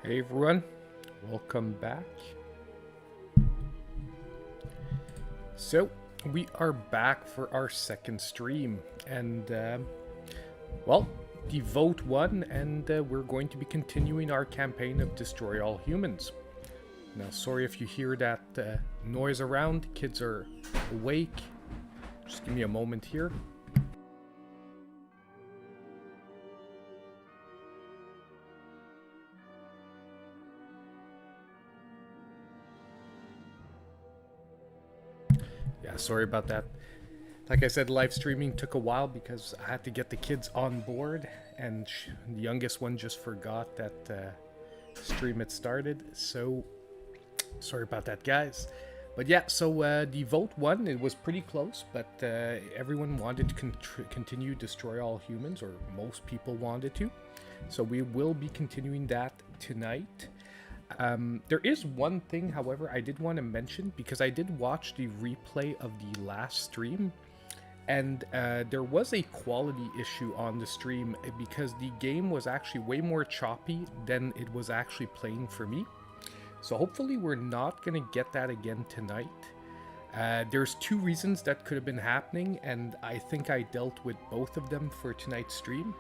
Hey everyone, welcome back. So, we are back for our second stream, and well, the vote won, and we're going to be continuing our campaign of Destroy All Humans. Now, sorry if you hear that noise around, kids are awake. Just give me a moment here. Yeah, sorry about that. Like I said, live streaming took a while because I had to get the kids on board, and the youngest one just forgot that stream had started. So, sorry about that, guys. But yeah, so the vote won. It was pretty close, but everyone wanted to continue Destroy All Humans, or most people wanted to. So we will be continuing that tonight. There is one thing, however, I did want to mention, because I did watch the replay of the last stream, and there was a quality issue on the stream because the game was actually way more choppy than it was actually playing for me. So hopefully we're not going to get that again tonight. There's two reasons that could have been happening, and I think I dealt with both of them for tonight's stream.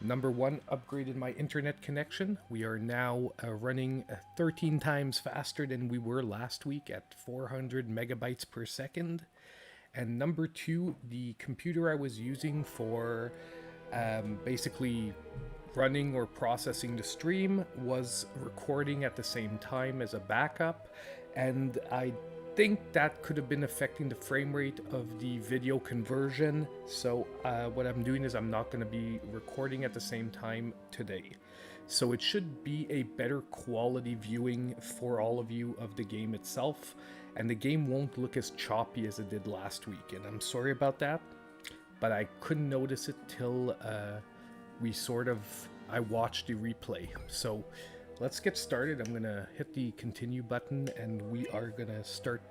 Number one, upgraded my internet connection. We are now running 13 times faster than we were last week at 400 megabytes per second. And number two, the computer I was using for basically running or processing the stream was recording at the same time as a backup, and I think that could have been affecting the frame rate of the video conversion. So what I'm doing is I'm not going to be recording at the same time today. So it should be a better quality viewing for all of you of the game itself, and the game won't look as choppy as it did last week, and I'm sorry about that, but I couldn't notice it till I watched the replay. So let's get started. I'm gonna hit the continue button, and we are gonna start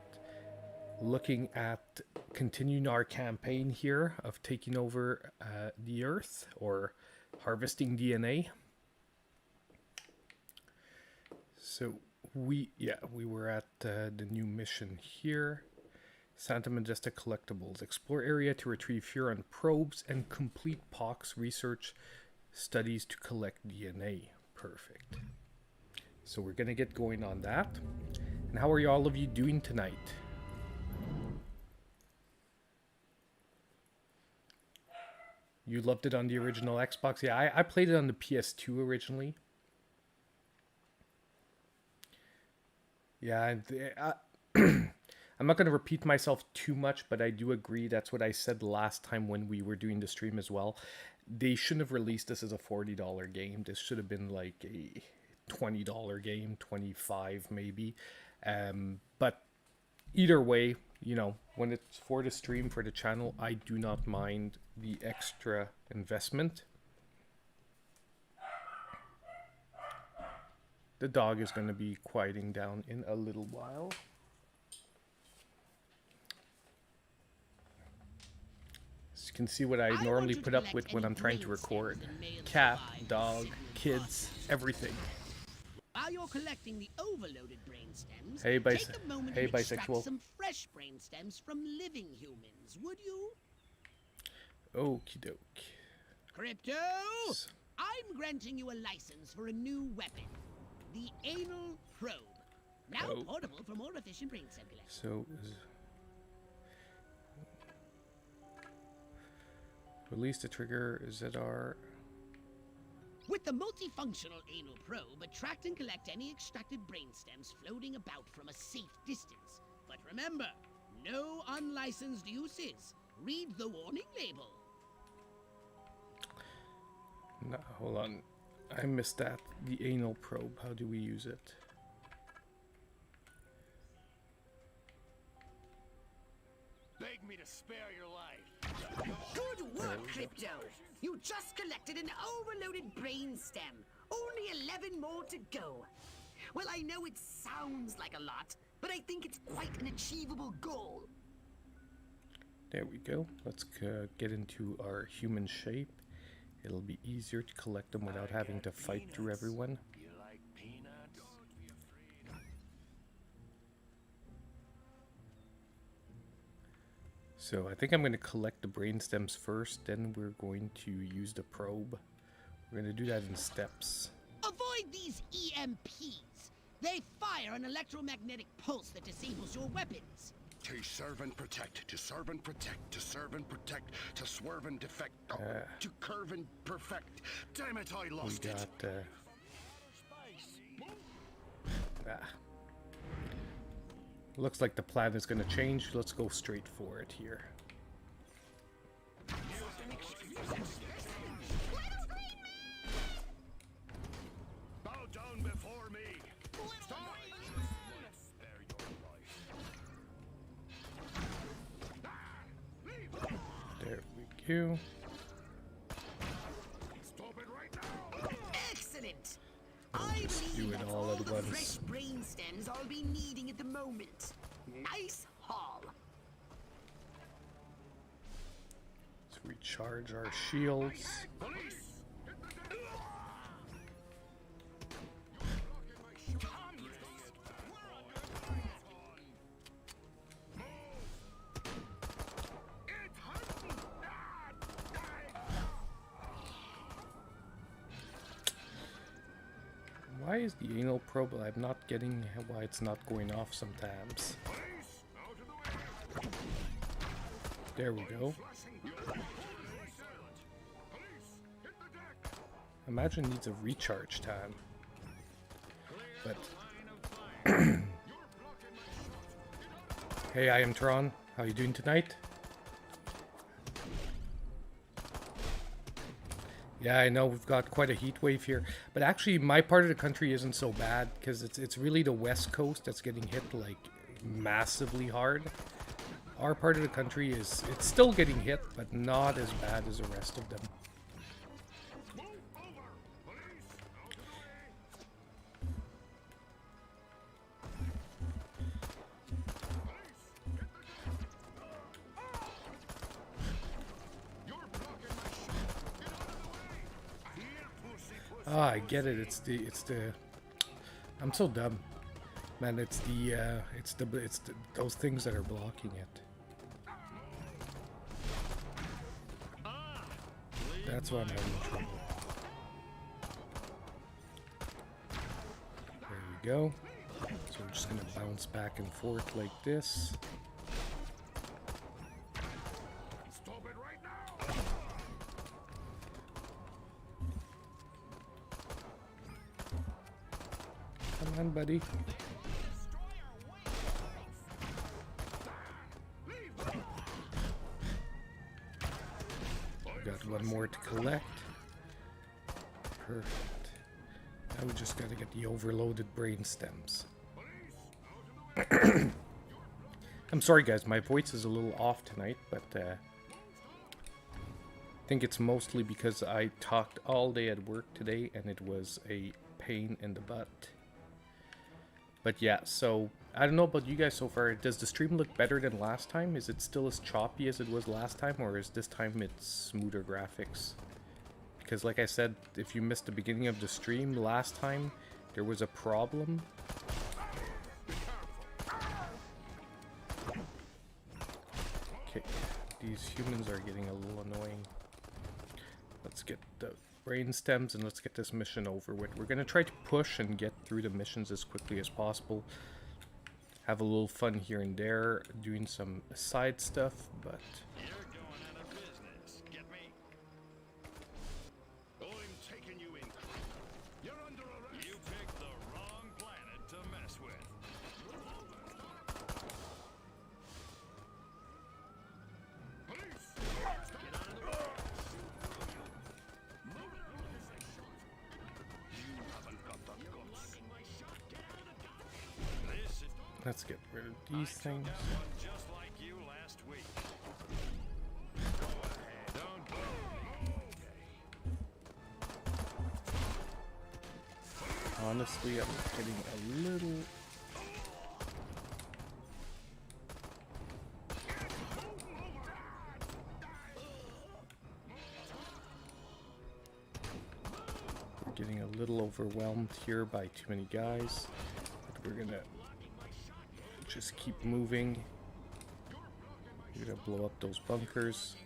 looking at continuing our campaign here of taking over the Earth, or harvesting DNA. So we were at the new mission here. Santa Modesta collectibles. Explore area to retrieve Huron probes and complete Pox research studies to collect DNA. Perfect. So we're gonna get going on that. And how are all of you doing tonight? You loved it on the original Xbox? Yeah, I played it on the PS2 originally. Yeah, I'm not going to repeat myself too much, but I do agree. That's what I said last time when we were doing the stream as well. They shouldn't have released this as a $40 game. This should have been like a $20 game, 25 maybe. But either way, you know, when it's for the stream, for the channel, I do not mind the extra investment. The dog is going to be quieting down in a little while. You can see what I normally put up with when I'm trying to record. Cat, dog, kids, everything. While you're collecting the overloaded brain stems, Hey, take a moment to extract bisexual. some fresh brain stems from living humans, would you? Okie doke. Crypto! I'm granting you a license for a new weapon. The anal probe. Now portable for more efficient brain stem collection. So, release the trigger ZR. With the multifunctional anal probe, attract and collect any extracted brain stems floating about from a safe distance. But remember, no unlicensed uses. Read the warning label. No, hold on. I missed that. The anal probe. How do we use it? Beg me to spare your life. Good work, Crypto! You just collected an overloaded brain stem. Only 11 more to go. Well, I know it sounds like a lot, but I think it's quite an achievable goal. There we go. Let's get into our human shape. It'll be easier to collect them without having to fight through everyone. You like peanuts? So I think I'm going to collect the brain stems first, then we're going to use the probe. We're going to do that in steps. Avoid these EMPs. They fire an electromagnetic pulse that disables your weapons. To serve and protect, to serve and protect, to serve and protect, to swerve and defect, to curve and perfect. Damn it, I We lost it. got... Looks like the plan is going to change. Let's go straight for it here. Bow down before me. Stop. Spare your life. There we go. Stop it right now. Excellent. Just do it that's all at the once. fresh brain stems I'll be needing at the moment. Nice haul. Let's recharge our shields. Police. Why is the anal probe? I'm not getting why it's not going off sometimes. There we go. Imagine it needs a recharge time. But hey, I am Tron. How you doing tonight? Yeah, I know we've got quite a heat wave here, but actually my part of the country isn't so bad because it's really the west coast that's getting hit like massively hard. Our part of the country it's still getting hit, but not as bad as the rest of them. Ah, I get it. It's the. I'm so dumb, man. It's those things that are blocking it. That's why I'm having trouble. There we go. So we're just gonna bounce back and forth like this. Stop it right now. Come on, buddy. Got one more to collect. Perfect. Now we just gotta get the overloaded brain stems. I'm sorry guys, my voice is a little off tonight, but I think it's mostly because I talked all day at work today and it was a pain in the butt. But yeah, so I don't know about you guys so far. Does the stream look better than last time? Is it still as choppy as it was last time, or is this time it's smoother graphics? Because like I said, if you missed the beginning of the stream last time, there was a problem. Okay, these humans are getting a little annoying. Let's get the brain stems and let's get this mission over with. We're gonna try to push and get through the missions as quickly as possible. Have a little fun here and there, doing some side stuff, but You're going out of business. Get me? I'm taking you in. You're under arrest. You picked the wrong planet to mess with. Police! Get out of the way. You haven't got the guts. This is let's get rid of these things. one just like you last week. Go ahead. Don't Honestly, I'm getting a little... We're getting a little overwhelmed here by too many guys. But we're gonna just keep moving. We're gonna blow up those bunkers.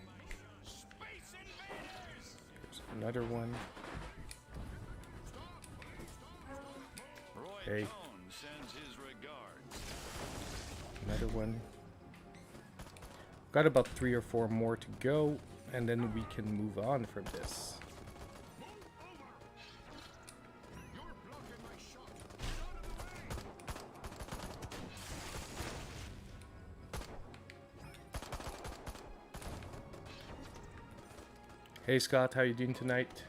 There's another one. Hey. Another one. Got about 3 or 4 more to go, and then we can move on from this. Hey Scott, how you doing tonight?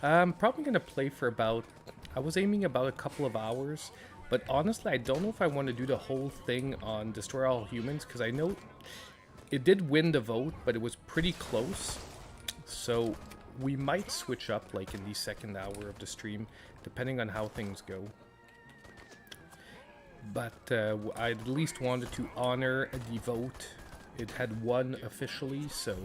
I'm probably gonna play for about, I was aiming about a couple of hours, but honestly I don't know if I want to do the whole thing on Destroy All Humans, because I know it did win the vote, but it was pretty close. So we might switch up like in the second hour of the stream, depending on how things go. But I at least wanted to honor the vote. It had won officially, so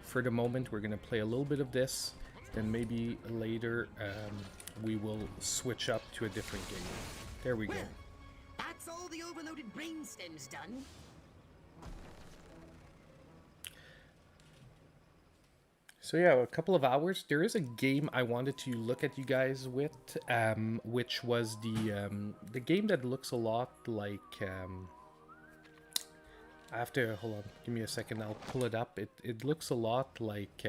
for the moment we're going to play a little bit of this, then maybe later we will switch up to a different game. There we go. Well, that's all the overloaded brainstem's done. So yeah, a couple of hours. There is a game I wanted to look at you guys with, which was the game that looks a lot like... I have to, hold on, give me a second, I'll pull it up. It looks a lot like,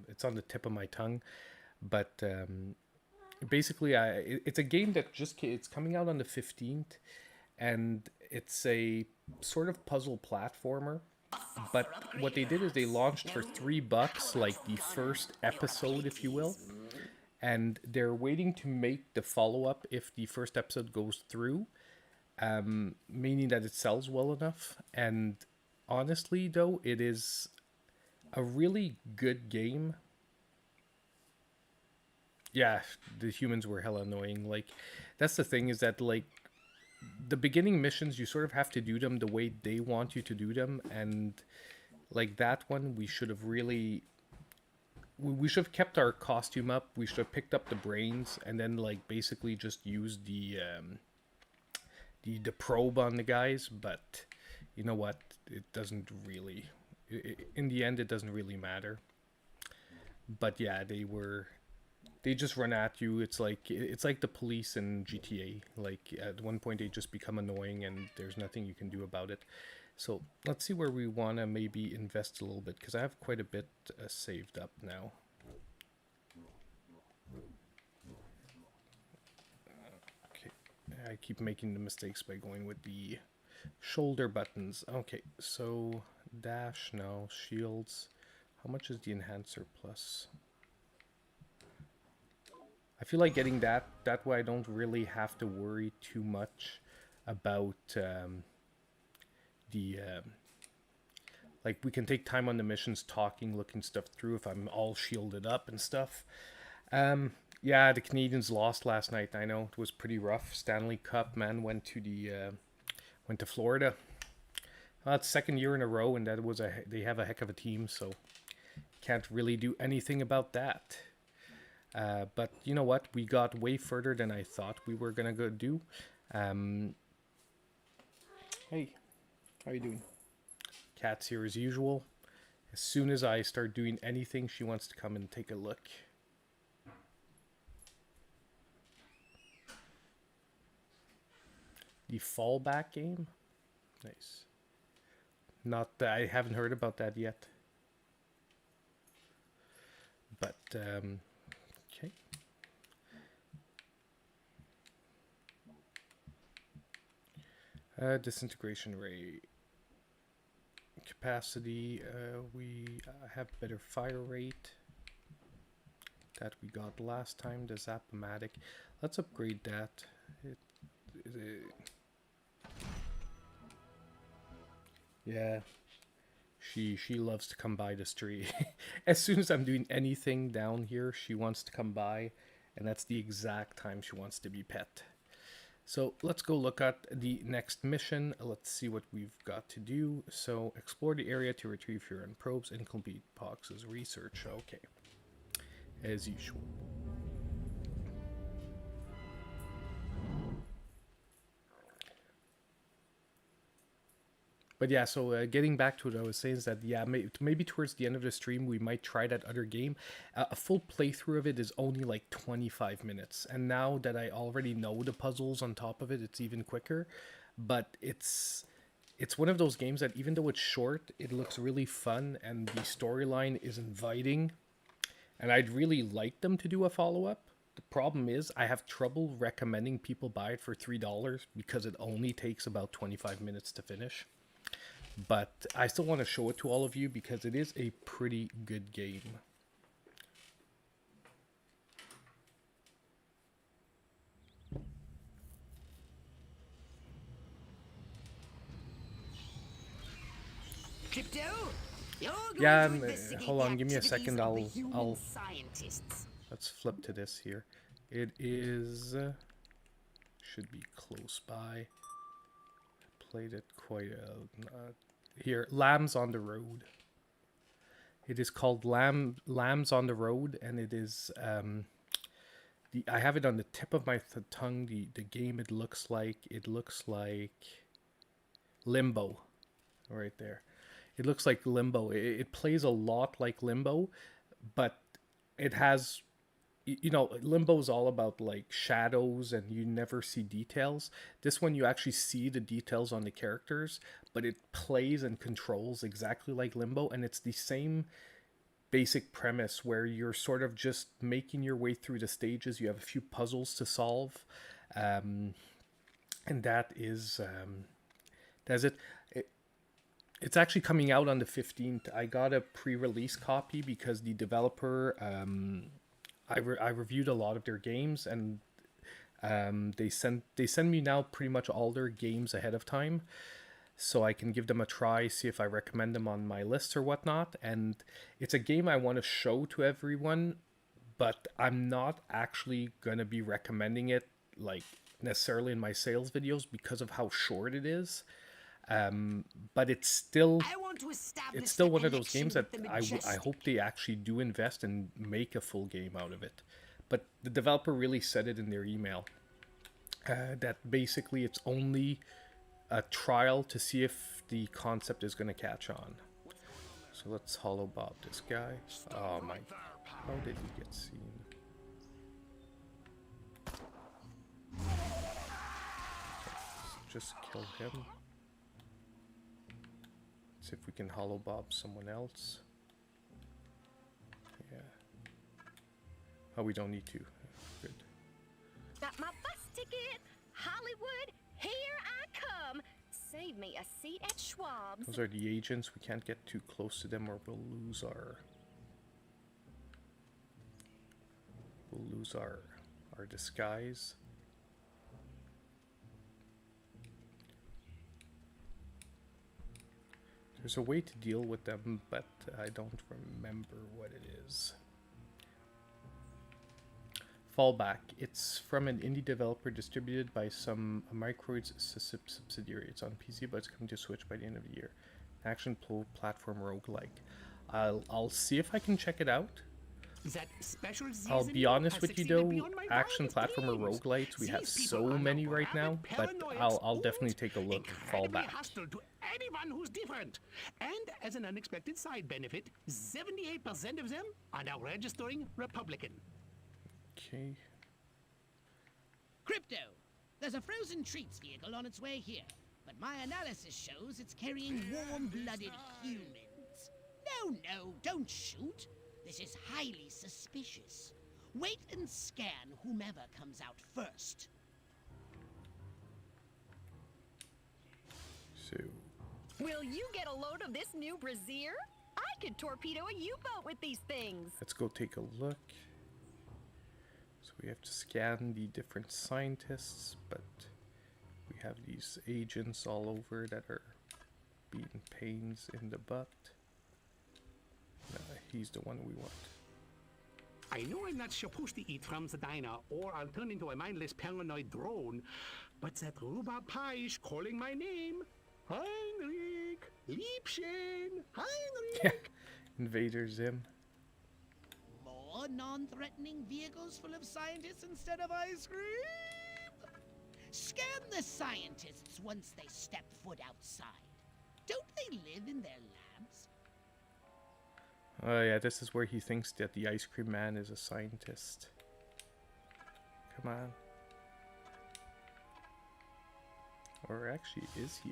it's on the tip of my tongue, but basically it's a game that it's coming out on the 15th, and it's a sort of puzzle platformer. But what they did is they launched for $3, like the first episode, if you will, and they're waiting to make the follow-up if the first episode goes through. Meaning that it sells well enough. And honestly though, it is a really good game. Yeah, the humans were hella annoying. Like, that's the thing, is that like the beginning missions, you sort of have to do them the way they want you to do them, and like that one, we should have really, we should have kept our costume up, we should have picked up the brains, and then like basically just used the probe on the guys. But you know what, it doesn't really, in the end it doesn't really matter. But yeah, they just run at you. It's like the police in GTA. Like at one point they just become annoying and there's nothing you can do about it. So let's see where we want to maybe invest a little bit, because I have quite a bit saved up now. I keep making the mistakes by going with the shoulder buttons. Okay, so dash, no. Shields. How much is the enhancer plus? I feel like getting that way I don't really have to worry too much about like we can take time on the missions talking, looking stuff through if I'm all shielded up and stuff. Yeah, the Canadians lost last night. I know it was pretty rough. Stanley Cup, man, went to Florida. Well, it's second year in a row, and they have a heck of a team, so can't really do anything about that. But you know what? We got way further than I thought we were gonna go do. Hey, how you doing? Cat's here as usual. As soon as I start doing anything, she wants to come and take a look. The fallback game? Nice. Not that I haven't heard about that yet. But, okay. Disintegration rate. Capacity, we have better fire rate. That we got last time, the Zap-O-Matic. Let's upgrade that. Yeah, she loves to come by this tree. As soon as I'm doing anything down here, she wants to come by, and that's the exact time she wants to be pet. So let's go look at the next mission. Let's see what we've got to do. So explore the area to retrieve your own probes and complete Pox's research. Okay, as usual. But yeah, so getting back to what I was saying is that, yeah, maybe towards the end of the stream, we might try that other game. A full playthrough of it is only like 25 minutes. And now that I already know the puzzles on top of it, it's even quicker. But it's one of those games that even though it's short, it looks really fun and the storyline is inviting. And I'd really like them to do a follow-up. The problem is I have trouble recommending people buy it for $3 because it only takes about 25 minutes to finish. But I still want to show it to all of you because it is a pretty good game. Crypto, you're going Yeah, to investigate hold on, the give me a activities second. of the I'll human scientists. let's flip to this here. It is should be close by. Played it quite here. Lambs on the Road. It is called Lambs on the Road, and it is I have it on the tip of my tongue. The game it looks like Limbo, right there. It looks like Limbo. It plays a lot like Limbo, but it has, you know, Limbo is all about like shadows and you never see details. This one you actually see the details on the characters, but it plays and controls exactly like Limbo, and it's the same basic premise where you're sort of just making your way through the stages. You have a few puzzles to solve, and that's it. It's actually coming out on the 15th. I got a pre-release copy because the developer, I reviewed a lot of their games, and they send me now pretty much all their games ahead of time, so I can give them a try, see if I recommend them on my list or whatnot. And it's a game I want to show to everyone, but I'm not actually gonna be recommending it like necessarily in my sales videos because of how short it is. But it's still one of those games that I hope they actually do invest and make a full game out of it. But the developer really said it in their email, that basically it's only a trial to see if the concept is going to catch on. So let's hollow bob this guy. Oh my, how did he get seen? Just kill him. See if we can hollow bob someone else. Yeah. Oh, we don't need to. Good. Got my bus ticket. Hollywood, here I come. Save me a seat at Schwab's. Those are the agents. We can't get too close to them or we'll lose our disguise. There's a way to deal with them, but I don't remember what it is. Fallback. It's from an indie developer distributed by some Microids subsidiary. It's on PC, but it's coming to Switch by the end of the year. Action platform roguelike. I'll see if I can check it out. I'll be honest with you though, action platformer roguelites, we have so many right now, but I'll definitely take a look. Fallback. Anyone who's different. And as an unexpected side benefit, 78% of them are now registering Republican. Okay. Crypto, there's a frozen treats vehicle on its way here, but my analysis shows it's carrying warm-blooded humans. No, don't shoot. This is highly suspicious. Wait and scan whomever comes out first. So. Will you get a load of this new brassiere? I could torpedo a U-boat with these things. Let's go take a look. So we have to scan the different scientists, but we have these agents all over that are beating pains in the butt. He's the one we want. I know I'm not supposed to eat from the diner, or I'll turn into a mindless paranoid drone, but that rhubarb pie is calling my name. Heinrich! Liebchen! Heinrich! Invader Zim. More non-threatening vehicles full of scientists instead of ice cream? Scan the scientists once they step foot outside. Do in their labs. Oh yeah, this is where he thinks that the ice cream man is a scientist. Come on. Or actually, is he?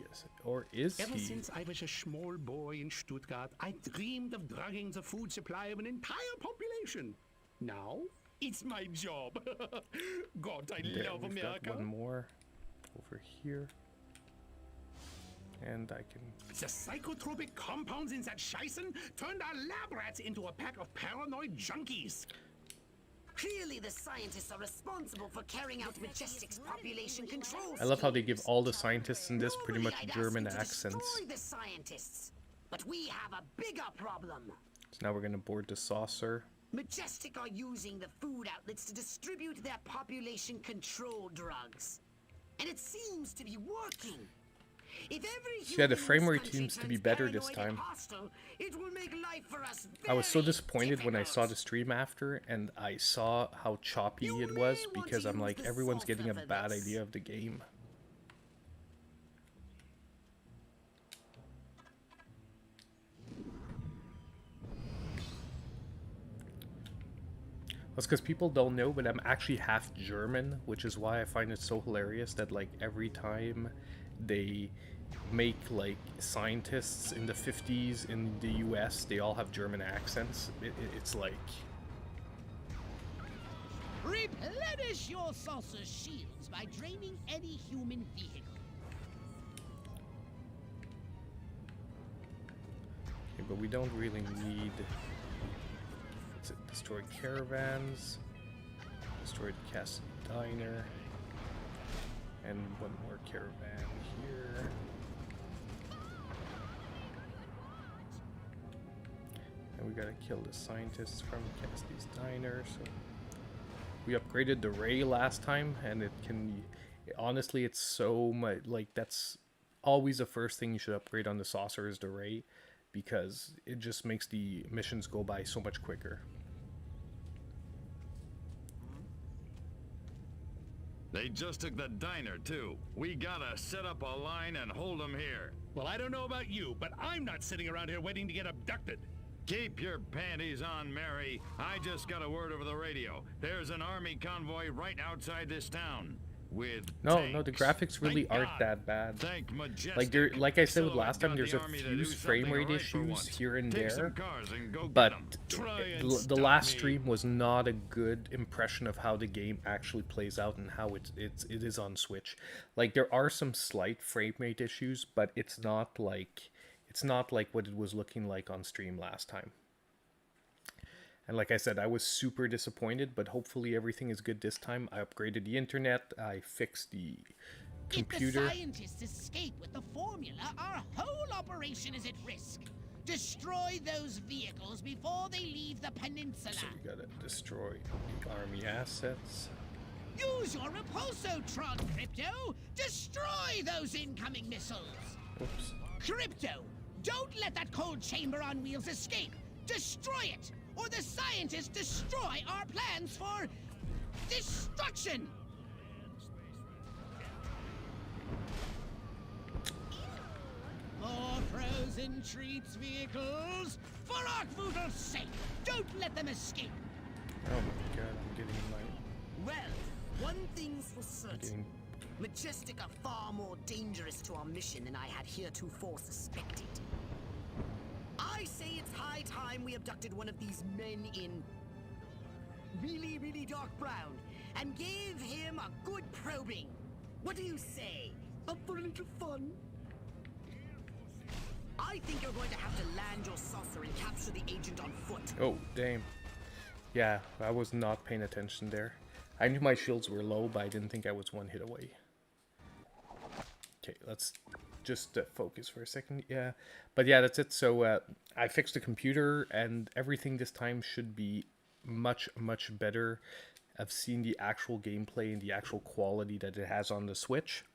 Ever since I was a small boy in Stuttgart, I dreamed of drugging the food supply of an entire population. Now, it's my job. God, I There, love we've America. got one more over here. And I can... The psychotropic compounds in that Scheißen turned our lab rats into a pack of paranoid junkies. Clearly, the scientists are responsible for carrying out Majestic's population control. I love how they give schemes. all the scientists in this pretty much Normally, I'd ask German you to accents. destroy the scientists, but we have a bigger problem. So now we're gonna board the saucer. Majestic are using the food outlets to distribute their population control drugs, and it seems to be working. If every Yeah, the human in frame this rate country seems to be turns better this paranoid and time. hostile, it will make life for us I was so very disappointed when I saw the difficult. stream after, and I saw how choppy You it may was, want because to I'm use like, the everyone's getting a saucer for bad this. idea of the game. That's because people don't know, but I'm actually half German, which is why I find it so hilarious that like every time they make like scientists in the 50s in the US, they all have German accents. It's like, Replenish your saucer shields by draining any human vehicle. okay, but we don't really need. Let's destroy caravans, destroy the Cassidy Diner, and one more caravan here. And we gotta kill the scientists from Cassidy's Diner. So we upgraded the Ray last time, and it can. Honestly, it's so much like that's always the first thing you should upgrade on the saucer is the Ray, because it just makes the missions go by so much quicker. They just took the diner, too. We gotta set up a line and hold them here. Well, I don't know about you, but I'm not sitting around here waiting to get abducted. Keep your panties on, Mary. I just got a word over the radio. There's an army convoy right outside this town. With No, tanks. the graphics really Thank aren't God. that bad. Thank Majestic. Like there, like I said with So last I've time, got there's the a army to few do frame something rate right for issues once. here and Take there, some cars and go but get 'em. Try and the stop last me. stream was not a good impression of how the game actually plays out and how it is on Switch. Like there are some slight frame rate issues, but it's not like what it was looking like on stream last time. And like I said, I was super disappointed, but hopefully everything is good this time. I upgraded the internet, I fixed the computer. If the scientists escape with the formula, our whole operation is at risk. Destroy those vehicles before they leave the peninsula. So we gotta destroy the army assets. Use your repulsotron, Crypto! Destroy those incoming missiles! Oops. Crypto, don't let that cold chamber on wheels escape! Destroy it! Or the scientists destroy our plans for destruction! More frozen treats vehicles! For Arkvoodle's sake, don't let them escape! Oh my god, I'm getting my... Well, one thing's for certain. Getting... Majestic are far more dangerous to our mission than I had heretofore suspected. I say it's high time we abducted one of these men in really, really dark brown and gave him a good probing. What do you say? Up for a little fun? I think you're going to have to land your saucer and capture the agent on foot. Oh, damn. Yeah, I was not paying attention there. I knew my shields were low, but I didn't think I was one hit away. Okay, let's just focus for a second. Yeah, but yeah, that's it. So I fixed the computer, and everything this time should be much, much better. I've seen the actual gameplay and the actual quality that it has on the Switch.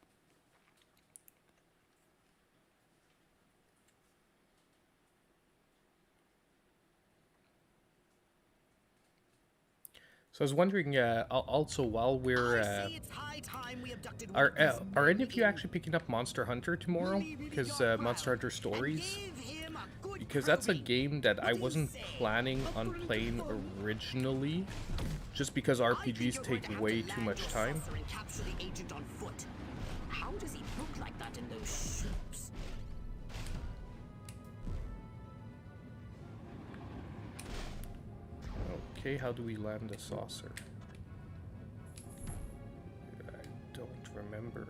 So I was wondering, also while we're, I say it's high time we abducted one are of these are men any of you in actually picking up Monster Hunter tomorrow? really, really Because dark Monster brown Hunter and Stories gave him because that's a game that I wasn't planning on playing originally, just because RPGs take way too much time. And capture the agent on foot. How does he look like that in those shoes? Okay, how do we land the saucer? I don't remember.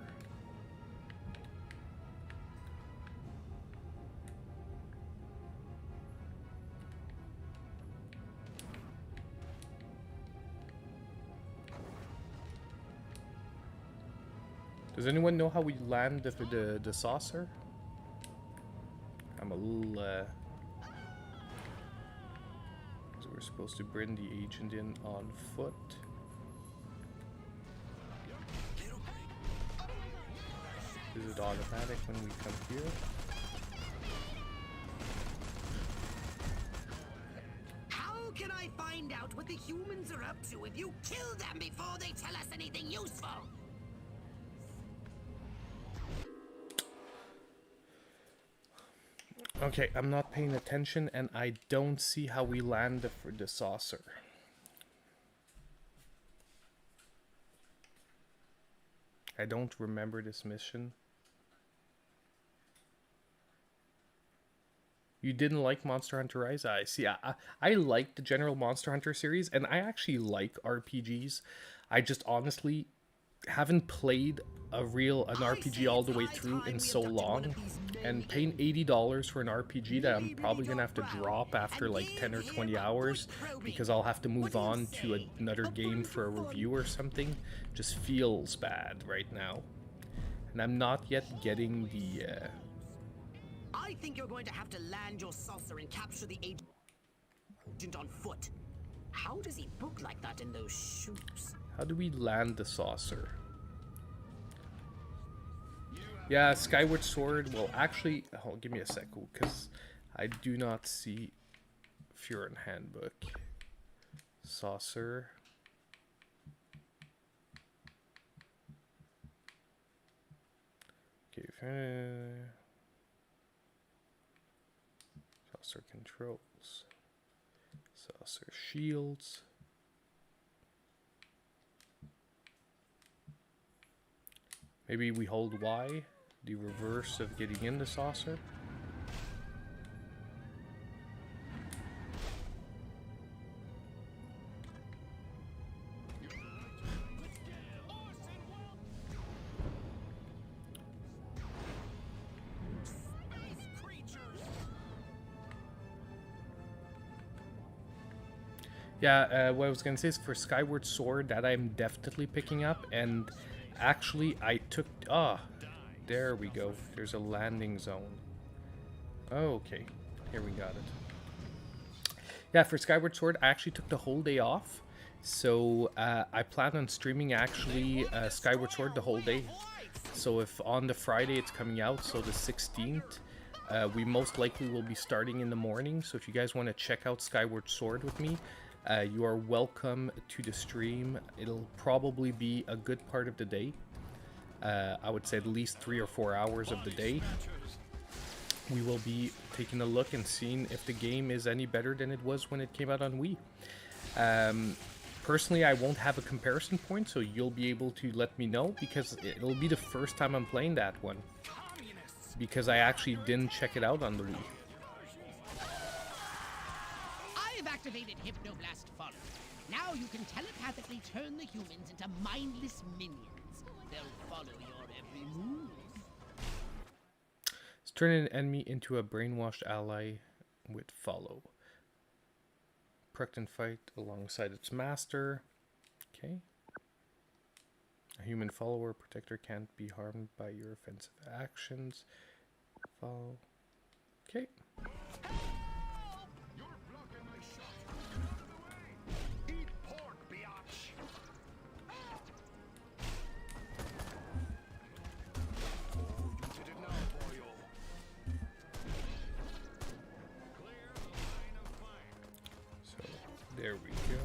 Does anyone know how we land the saucer? I'm a little so we're supposed to bring the agent in on foot. Is it automatic when we come here? How can I find out what the humans are up to if you kill them before they tell us anything useful? Okay, I'm not paying attention and I don't see how we land the saucer. I don't remember this mission. You didn't like Monster Hunter Rise? I see. I like the general Monster Hunter series, and I actually like RPGs. I just honestly haven't played an RPG all the way through in so long, and paying $80 for an RPG that I'm probably gonna have to drop after like 10 or 20 hours because I'll have to move on to another game for a review or something just feels bad right now. And I'm not yet getting the I think you're going to have to land your saucer and capture the agent on foot. How does he look like that in those shoes? how do we land the saucer? Yeah, Skyward Sword. Well, actually, give me a sec, because I do not see Furin Handbook. Saucer. Okay. Saucer controls. Saucer shields. Maybe we hold Y, the reverse of getting in the saucer. Yeah, what I was gonna say is for Skyward Sword, that I'm definitely picking up, and actually I took, there we go. There's a landing zone. Okay, here we got it. Yeah, for Skyward Sword, I actually took the whole day off, so I plan on streaming actually Skyward Sword the whole day. So if on the Friday it's coming out, so the 16th, we most likely will be starting in the morning. So if you guys want to check out Skyward Sword with me, you are welcome to the stream. It'll probably be a good part of the day. I would say at least 3 or 4 hours of the day. We will be taking a look and seeing if the game is any better than it was when it came out on Wii. Personally, I won't have a comparison point, so you'll be able to let me know, because it'll be the first time I'm playing that one. Because I actually didn't check it out on the Wii. I've activated Hypnoblast Follow. Now you can telepathically turn the humans into mindless minions. They'll follow your every move. Let's turn an enemy into a brainwashed ally with Follow. Protect and fight alongside its master. Okay. A human follower protector can't be harmed by your offensive actions. Follow. Okay. There we go.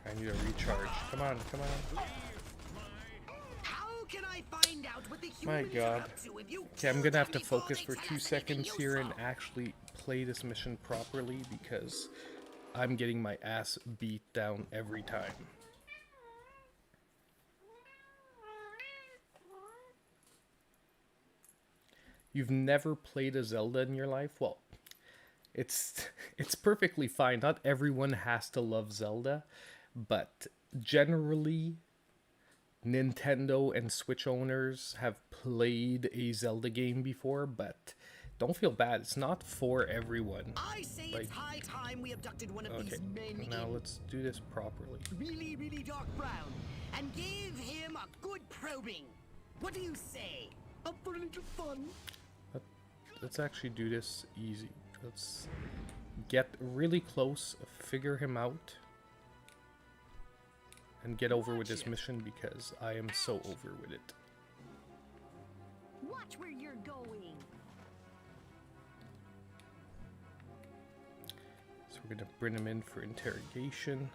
I need a recharge. Come on, come on. can I find out what the My humans are God. up to if you Okay, I'm kill gonna have them to before focus they for tell 2 us anything seconds here and useful? actually play this mission properly because I'm getting my ass beat down every time. You've never played a Zelda in your life? Well, it's it's perfectly fine. Not everyone has to love Zelda, but generally Nintendo and Switch owners have played a Zelda game before, but don't feel bad. It's not for everyone. I say Like, it's high time we abducted one of okay, these men now in let's do this properly. really, really dark brown and give him a good probing. What do you say? Up for a little fun? Let's actually do this easy. Let's get really close, figure him out, and get over with this mission because I am so over with it. Watch where you're going. So we're gonna bring him in for interrogation.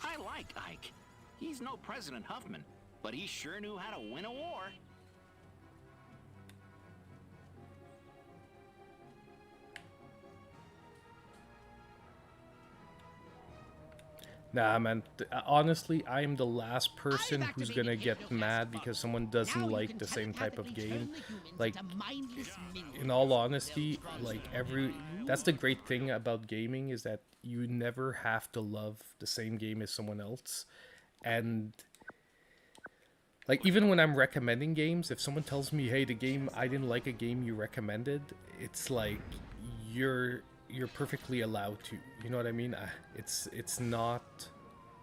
I like Ike. He's no President Huffman, but he sure knew how to win a war. Nah, man. Honestly, I am the last person who's gonna get mad because someone doesn't like the same type of game. Like, in all honesty, like that's the great thing about gaming is that you never have to love the same game as someone else. And like, even when I'm recommending games, if someone tells me, hey, I didn't like a game you recommended, it's like you're perfectly allowed to. You know what I mean? It's not,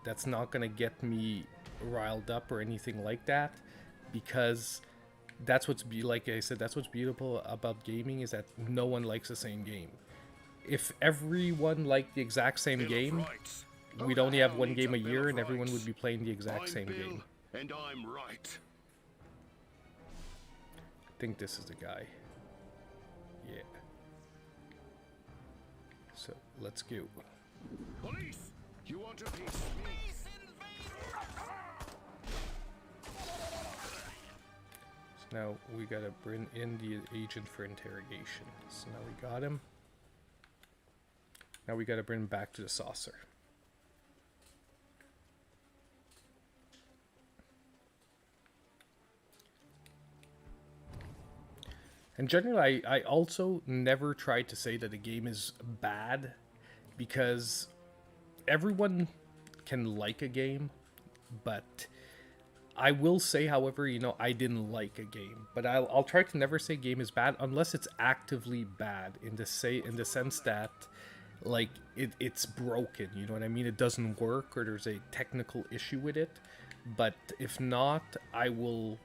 that's not gonna get me riled up or anything like that, because that's like I said, that's what's beautiful about gaming is that no one likes the same game. If everyone liked the exact same game, we'd only have one game a year and everyone would be playing the exact same game. And I'm right. I think this is the guy. Yeah. So let's go. Police, you want a piece? So now we gotta bring in the agent for interrogation. So now we got him. Now we gotta bring him back to the saucer. And generally, I also never try to say that a game is bad, because everyone can like a game, but I will say, however, you know, I didn't like a game. But I'll try to never say game is bad unless it's actively bad in the sense that, like, it's broken, you know what I mean? It doesn't work or there's a technical issue with it. But if not, I will...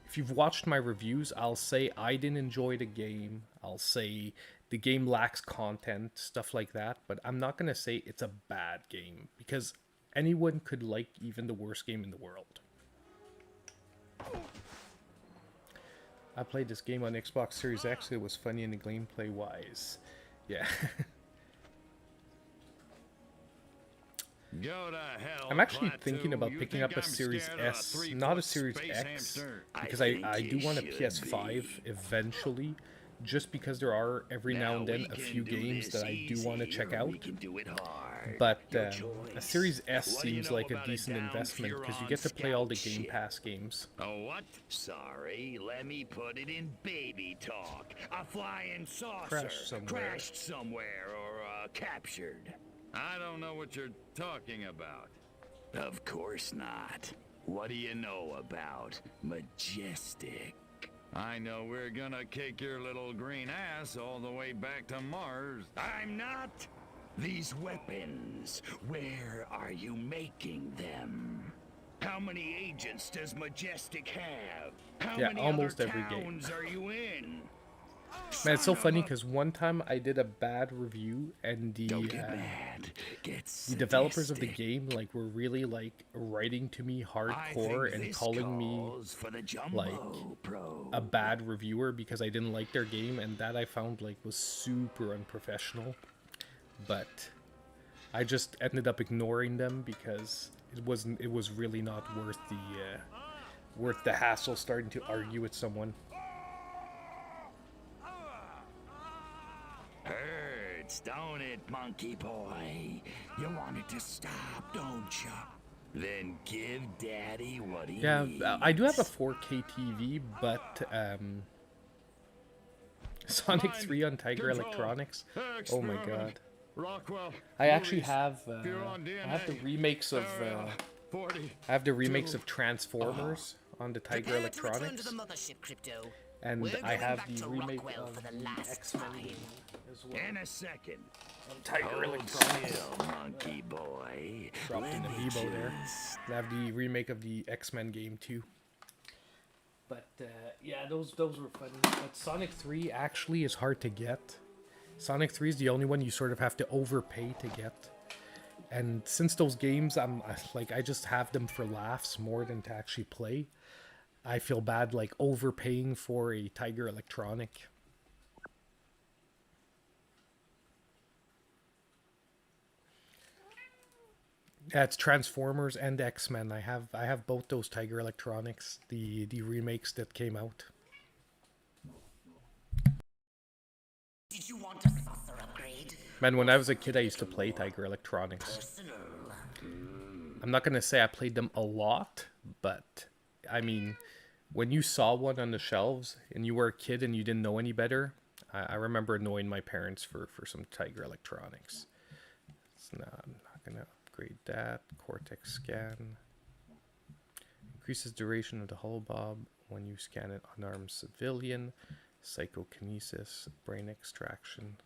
If you've watched my reviews, I'll say I didn't enjoy the game. I'll say the game lacks content, stuff like that. But I'm not going to say it's a bad game, because anyone could like even the worst game in the world. I played this game on Xbox Series X. It was funny in the gameplay wise. Yeah. Go to hell, I'm actually Klaatu. thinking about You picking think up a I'm Series scared of a S, 3-foot not a Series space X, hamster? because I do want a PS5 eventually, just because there are every now and then a few games that I do want to check out. But a Series S seems like a decent investment because you get to play all the Game Pass games. A what? Sorry, let me put it in baby talk. A flying saucer Crashed somewhere. crashed somewhere or captured. I don't know what you're talking about. Of course not. What do you know about Majestic? I know we're gonna kick your little green ass all the way back to Mars. I'm not. These weapons, where are you making them? How many agents does Majestic have? How Yeah, many almost other every game. towns are you in? Man, it's so funny because one time I did a bad review and Don't get mad. Get the developers of the sadistic. game like were really like writing to me I hardcore think and this calling me calls for the jumbo like probe. a bad reviewer because I didn't like their game, and that I found like was super unprofessional. But I just ended up ignoring them because it was really not worth worth the hassle starting to argue with someone. Hurts, don't it, monkey boy? You want it to stop, don't you? Then give Daddy what he needs. I do have a 4K TV, but Sonic 3 on Tiger Electronics. Oh my god. Rockwell, I actually police, have you're on I have the DNA. remakes of 40. I have the remakes of Transformers on the Tiger Prepare to return to Electronics, the mothership, Crypto. and We're I going have back the to remake Rockwell of for the the last X-Men time. game as well. In a second. On Tiger Hold Electronics. still, monkey boy. Dropped in Let the me Amiibo there. just- I have the remake of the X-Men game too. But yeah, those were funny. But Sonic 3 actually is hard to get. Sonic 3 is the only one you sort of have to overpay to get. And since those games, I just have them for laughs more than to actually play. I feel bad like overpaying for a Tiger Electronic. Yeah, it's Transformers and X-Men. I have both those Tiger Electronics, the remakes that came out. Did you want a saucer upgrade? Man, when I was a kid, I used to play Tiger Electronics. Personal. I'm not gonna say I played them a lot, but I mean, when you saw one on the shelves and you were a kid and you didn't know any better, I remember annoying my parents for some Tiger Electronics. I'm not gonna upgrade that. Cortex scan increases duration of the holobob when you scan an unarmed civilian. Psychokinesis, brain extraction.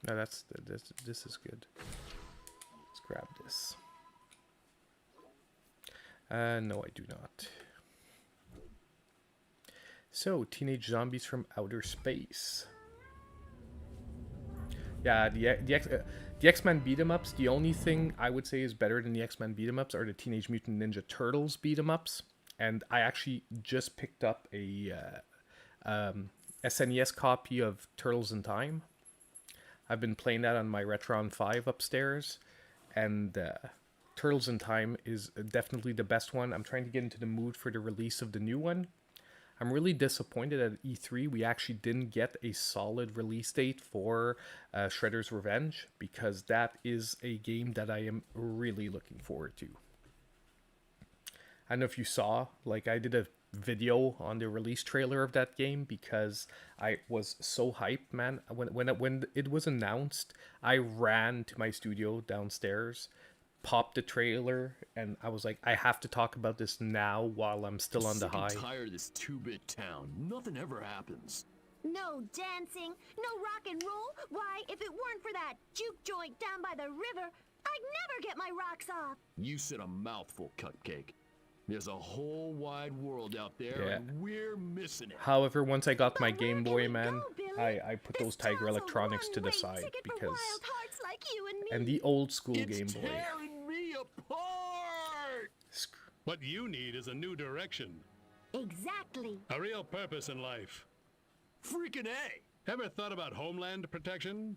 No, this is good. Let's grab this. No, I do not. So, Teenage Zombies from Outer Space. Yeah, the X-Men beat-em-ups, the only thing I would say is better than the X-Men beat-em-ups are the Teenage Mutant Ninja Turtles beat-em-ups. And I actually just picked up a SNES copy of Turtles in Time. I've been playing that on my Retron 5 upstairs. And Turtles in Time is definitely the best one. I'm trying to get into the mood for the release of the new one. I'm really disappointed at E3 we actually didn't get a solid release date for Shredder's Revenge, because that is a game that I am really looking forward to. I don't know if you saw, like, I did a video on the release trailer of that game because I was so hyped, man. When it was announced, I ran to my studio downstairs, popped the trailer, and I was like, I have to talk about this now while I'm still on the high. I'm tired of this 2-bit town. Nothing ever happens. No dancing, no rock and roll. Why, if it weren't for that juke joint down by the river, I'd never get my rocks off. You said a mouthful, Cupcake. There's a whole wide world out there, Yeah. and we're missing it. However, once I got my But where Game can Boy, we man, go, Billy? I put This those Tiger town's a Electronics to the one-way side ticket for because... wild hearts like you and me. And the old school It's Game Boy. tearing me apart! What you need is a new direction, Exactly. a real purpose in life. Freaking A! Ever thought about homeland protection?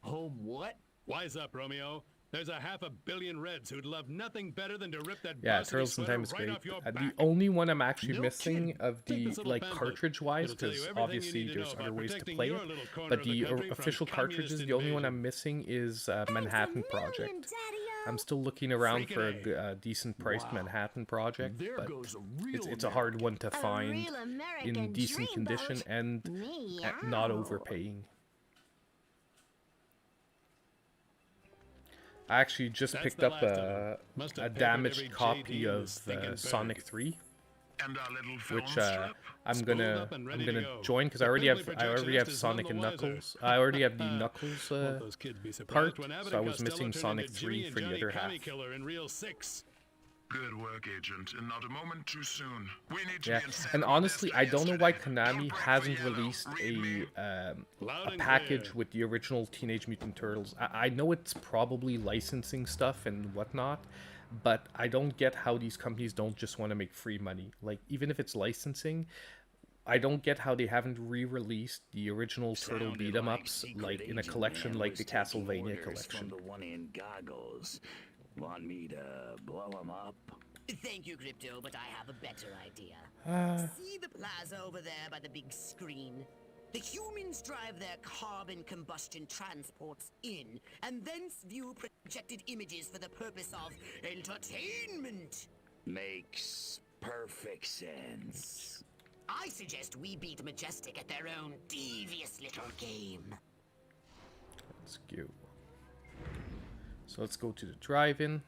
Home what? Wise up, Romeo. There's a 500 million Reds who'd love nothing better than to rip that Yeah, varsity Turtles in sweater Time is right great. off your The back. only one I'm actually No missing kidding. of Take the, this little like, pamphlet. cartridge-wise, It'll tell you because everything you obviously need to there's know other about ways to protecting play your it, little corner but of the the country from official cartridge is communist the only one invasion. I'm missing is Thanks a Manhattan million, Project. Daddy-o. I'm still looking around for Freaking a decent priced Wow. Manhattan Project, There but goes a real it's a hard one to A find real American in decent dreamboat. condition and Meow. not overpaying. I actually just That's picked the up last of 'em. Must have a papered damaged every copy JD in of this stinking Sonic bag. 3, And our little film which strip? I'm Spooled gonna up and ready to go. join because I The already have Bentley projectionist is Sonic none and the wiser. Knuckles. I already have the Knuckles Won't those kids be surprised part, when Abbott so I and was Costello missing turn Sonic into 3 Jimmy and for the Johnny other Commie half. Killer in Reel 6. Good work, Agent, and not a moment too soon. We need to Yeah, be in San and honestly, I don't know why yesterday. Konami Don't break hasn't for yellow. released Read me. Loud a and package clear. with the original Teenage Mutant Turtles. I know it's probably licensing stuff and whatnot, but I don't get how these companies don't just want to make free money. Like, even if it's licensing, I don't get how they haven't re-released the original Turtle Sounded beat 'em like ups Secret like in a Agent collection Man like was the taking Castlevania orders collection. From the one in goggles. Want me to blow them up? Thank you, Crypto, but I have a better idea. See the plaza over there by the big screen? The humans drive their carbon combustion transports in, and thence view projected images for the purpose of entertainment. Makes perfect sense. I suggest we beat Majestic at their own devious little game. Let's go. So let's go to the drive-in.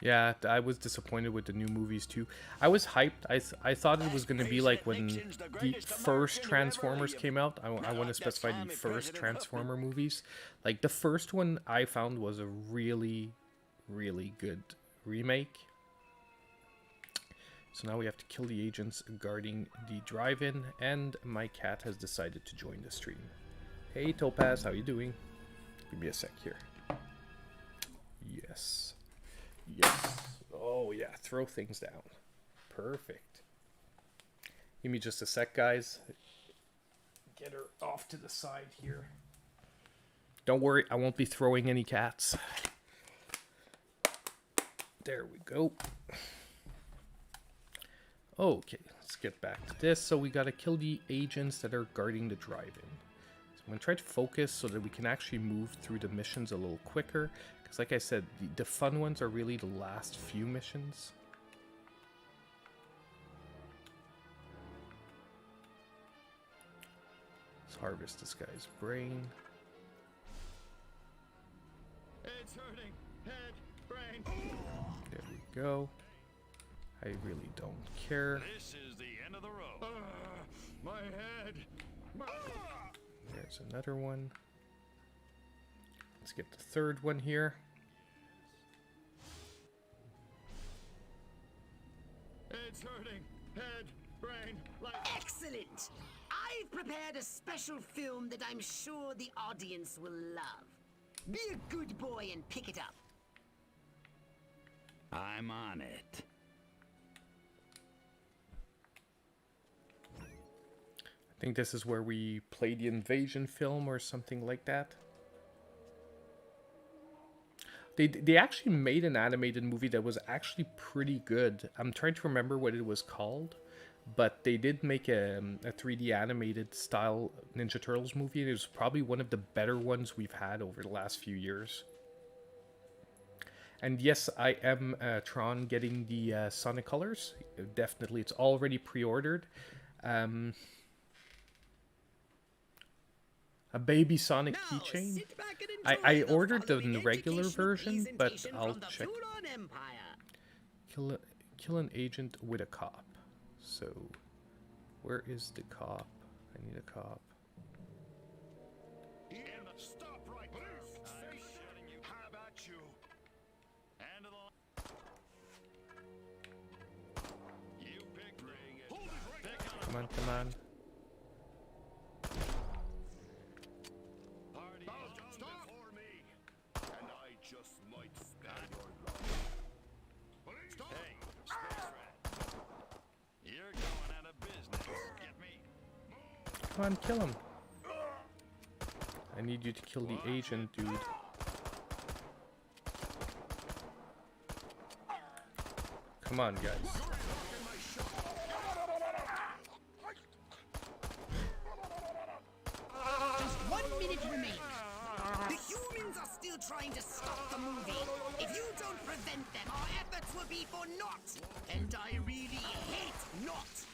Yeah, I was disappointed with the new movies too. I was hyped. I thought it was going to be like when the first Transformers came out. I want to specify the first Transformer movies. Like the first one I found was a really, really good remake. So now we have to kill the agents guarding the drive-in, and my cat has decided to join the stream. Hey Topaz, how you doing? Give me a sec here. Yes. Yes. Oh yeah, throw things down. Perfect. Give me just a sec, guys. Get her off to the side here. Don't worry, I won't be throwing any cats. There we go. Okay, let's get back to this. So we gotta kill the agents that are guarding the drive-in. So I'm gonna try to focus so that we can actually move through the missions a little quicker. Because like I said, the fun ones are really the last few missions. Let's harvest this guy's brain. It's hurting. Head, brain. There we go. I really don't care. This is the end of the road. My head. There's another one. Let's get the third one here. It's hurting. Head, brain, light. Excellent! I've prepared a special film that I'm sure the audience will love. Be a good boy and pick it up. I'm on it. I think this is where we play the invasion film or something like that. They actually made an animated movie that was actually pretty good. I'm trying to remember what it was called, but they did make a 3D animated style Ninja Turtles movie, and it was probably one of the better ones we've had over the last few years. And yes, I am Tron getting the Sonic colors. Definitely, it's already pre-ordered. A baby Sonic keychain. I ordered the regular version, but I'll check. Kill an agent with a cop. So, where is the cop? I need a cop. Stop right there. How about you? End of the You pick. Bring it. Hold it right. Come on, come on. Come on, kill him. I need you to kill the agent, dude. Come on, guys. Just 1 minute remaining. The humans are still trying to stop the movie. If you don't prevent them, our efforts will be for naught. And I really hate naught.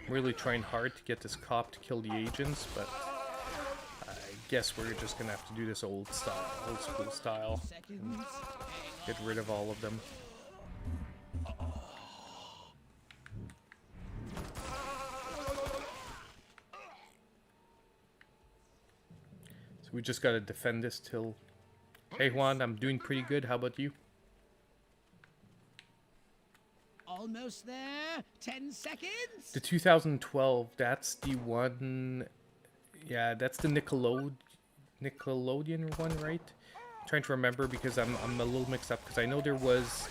I'm really trying hard to get this cop to kill the agents, but I guess we're just gonna have to do this old school style. And get rid of all of them. So we just gotta defend this till... Hey Juan, I'm doing pretty good. How about you? All almost there. 10 seconds. The 2012, that's the one. Yeah, that's the Nickelodeon one, right? I'm trying to remember because I'm a little mixed up because I know there was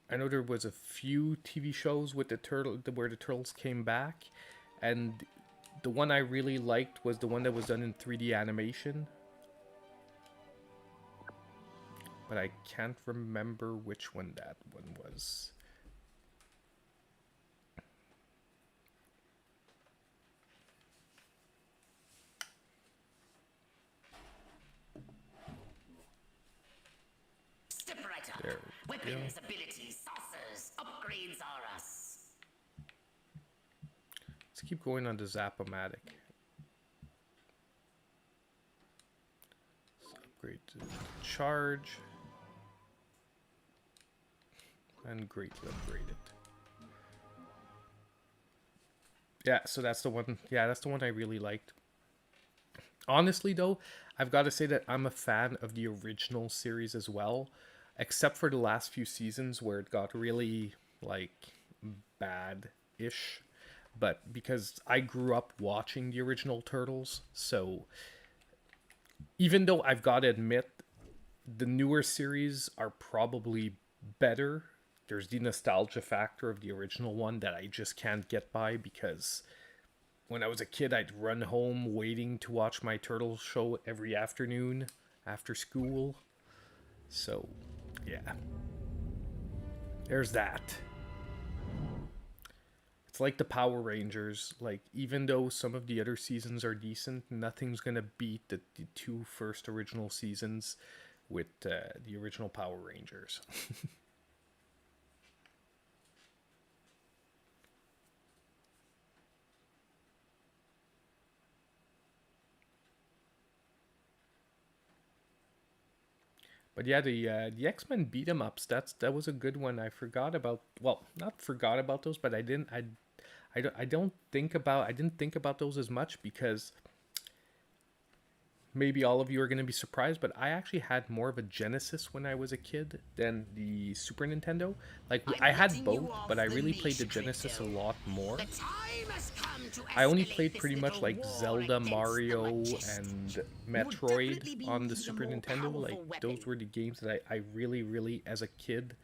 a few TV shows with the turtle where the turtles came back, and the one I really liked was the one that was done in 3D animation. But I can't remember which one that one was. Step right up. There we go. Weapons, abilities, saucers, upgrades are us. Let's keep going on the Zap-O-Matic. Let's upgrade to charge. And greatly upgrade it. Yeah, so that's the one. Yeah, that's the one I really liked. Honestly, though, I've got to say that I'm a fan of the original series as well, except for the last few seasons where it got really, like, bad-ish. But because I grew up watching the original Turtles, so even though I've got to admit the newer series are probably better, there's the nostalgia factor of the original one that I just can't get by because when I was a kid, I'd run home waiting to watch my Turtles show every afternoon after school. So, yeah. There's that. It's like the Power Rangers. Like, even though some of the other seasons are decent, nothing's gonna beat the two first original seasons with the original Power Rangers. But yeah, the X-Men beat 'em ups. That was a good one. I forgot about. Well, not forgot about those, but I didn't think about those as much because maybe all of you are going to be surprised, but I actually had more of a Genesis when I was a kid than the Super Nintendo. Like, I had both, but I really played the Genesis a lot more. I only played pretty much like Zelda, Mario, and Metroid on the Super Nintendo. Like, those were the games that I really, really, as a kid,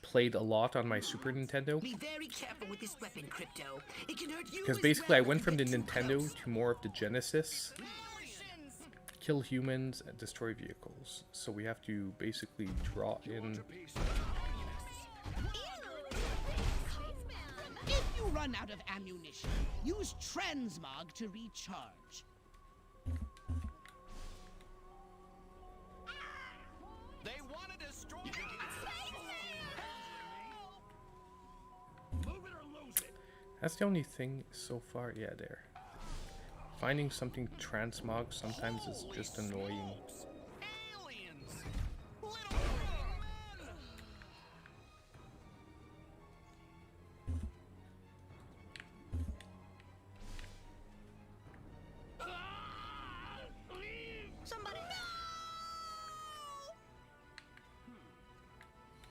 played a lot on my Super Nintendo. Be very careful with this weapon, Crypto. It can hurt you. Because basically I went from the Nintendo to more of the Genesis. Kill humans and destroy vehicles. So we have to basically draw in. If you run out of ammunition, use transmog to recharge. They want to destroy That's the only thing so far. Yeah, there. Finding something transmog sometimes is just annoying. Somebody no!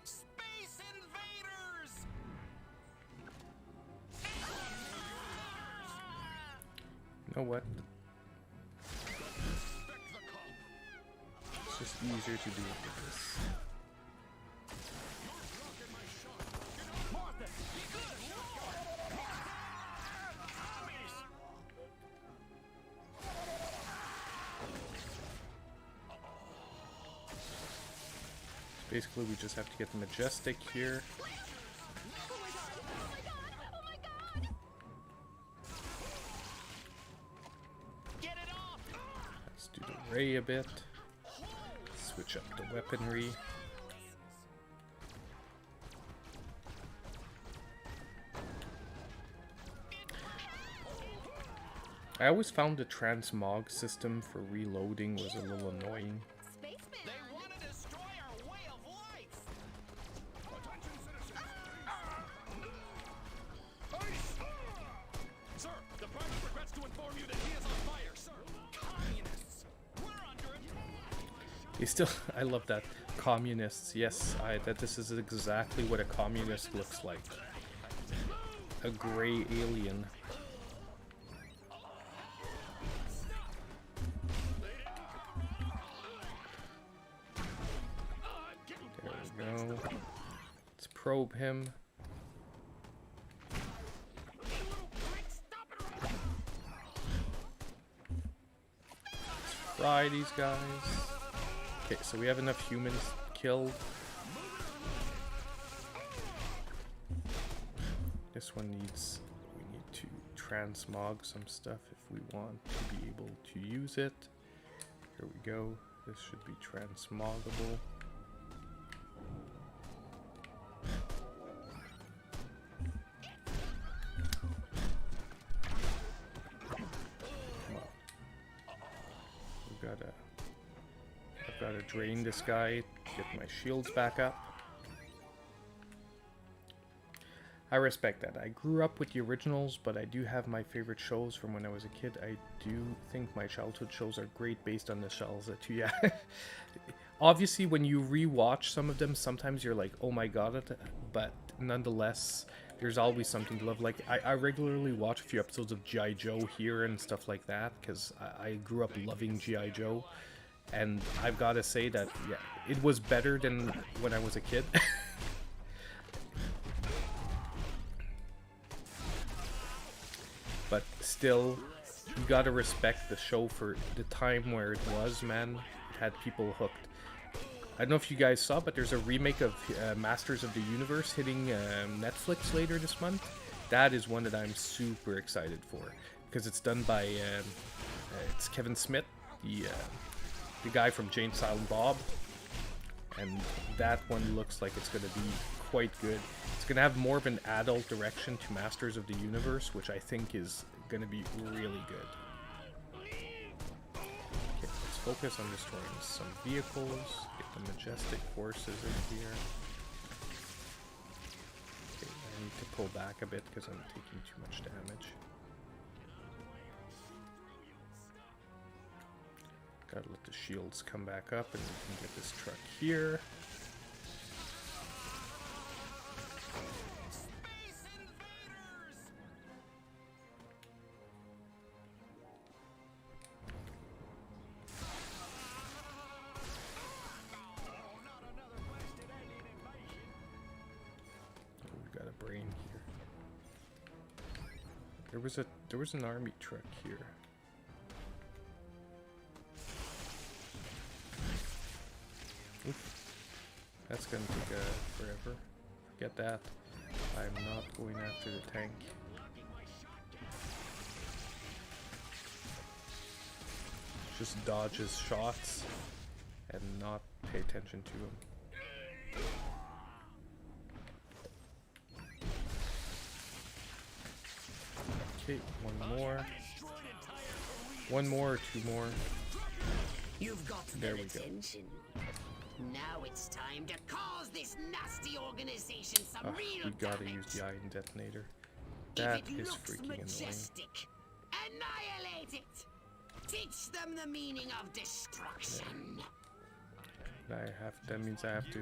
Space invaders! You know what? It's just easier to do it with this. Basically, we just have to get the Majestic here. Let's do the ray a bit. Switch up the weaponry. I always found the transmog system for reloading was a little annoying. They want to destroy our way of life! Sir, the Private regrets to inform you that he is on fire, sir. Communists! We're under attack! They still, I love that. Communists, yes, that this is exactly what a communist looks like. A gray alien. There we go. Let's probe him. Let's fry these guys. Okay, so we have enough humans killed. This one needs, we need to transmog some stuff if we want to be able to use it. Here we go. This should be transmoggable. Come on. I've gotta drain this guy, get my shields back up. I respect that. I grew up with the originals, but I do have my favorite shows from when I was a kid. I do think my childhood shows are great based on nostalgia too. Yeah. Obviously, when you rewatch some of them, sometimes you're like, oh my god, but nonetheless, there's always something to love. Like, I regularly watch a few episodes of G.I. Joe here and stuff like that, because I grew up loving G.I. Joe. And I've got to say that, yeah, it was better than when I was a kid. But still, you gotta respect the show for the time where it was, man. It had people hooked. I don't know if you guys saw, but there's a remake of Masters of the Universe hitting Netflix later this month. That is one that I'm super excited for, because it's done by it's Kevin Smith, the guy from Jane Silent Bob, and that one looks like it's gonna be quite good. It's gonna have more of an adult direction to Masters of the Universe, which I think is gonna be really good. Okay, let's focus on destroying some vehicles. Get the majestic forces in here. Okay, I need to pull back a bit because I'm taking too much damage. Gotta let the shields come back up and we can get this truck here. We've got a brain here. There was an army truck here. Oof. That's gonna take forever. Forget that. I'm not going after the tank. Just dodge his shots and not pay attention to him. Okay, one more. One more or two more. You've got There their we go. attention. Now it's time to cause this nasty organization some real We gotta damage. use the iron detonator. If That it is looks freaking majestic, annihilate it. Teach them the meaning of destruction. annoying. That means I have to.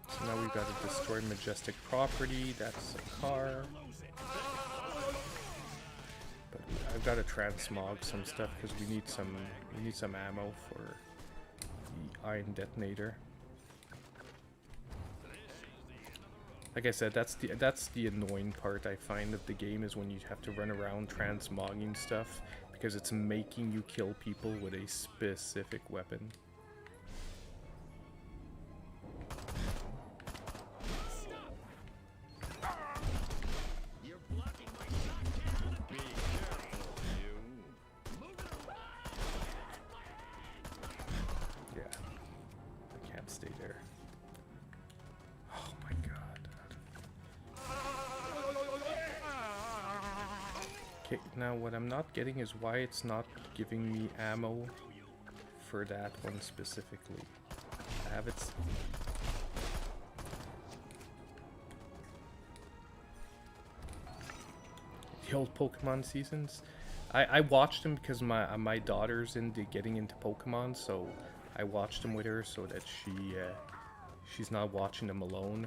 So now we've got to destroy majestic property. That's a car. But I've got to transmog some stuff because we need some ammo for the iron detonator. Like I said, that's the annoying part I find of the game, is when you have to run around transmogging stuff because it's making you kill people with a specific weapon. Yeah, I can't stay there. Oh my god. Okay, now what I'm not getting is why it's not giving me ammo for that one specifically. I have it. the old Pokemon seasons. I watched them because my daughter's into getting into Pokemon, so I watched them with her so that she's not watching them alone.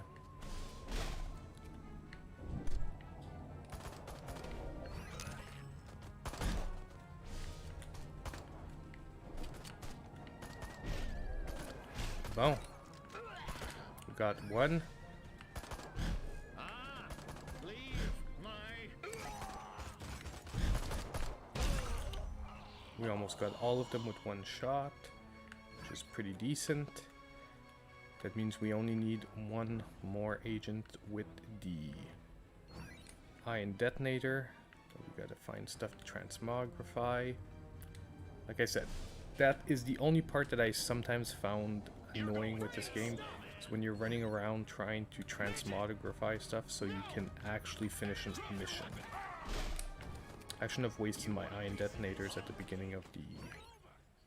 Well, we got one. We almost got all of them with one shot, which is pretty decent. That means we only need one more agent with the ion detonator. We gotta find stuff to transmogrify. Like I said, that is the only part that I sometimes found annoying with this game. Is when you're running around trying to transmogrify stuff so you can actually finish a mission. I shouldn't have wasted my ion detonators at the beginning of the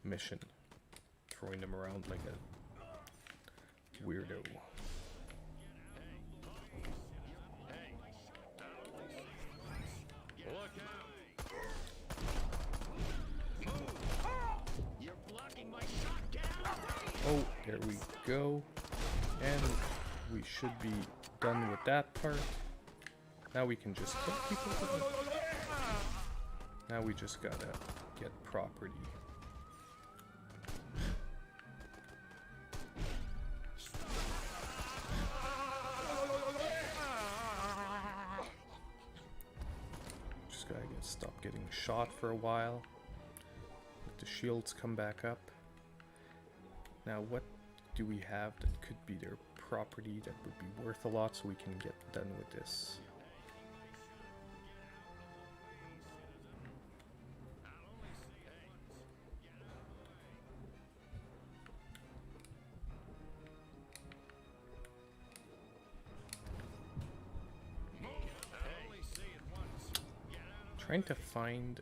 mission, throwing them around like a weirdo. Oh, there we go. And we should be done with that part. Now we can just kill people. Now we just gotta get property. Just gotta stop getting shot for a while. Let the shields come back up. Now what do we have that could be their property that would be worth a lot so we can get done with this? Trying to find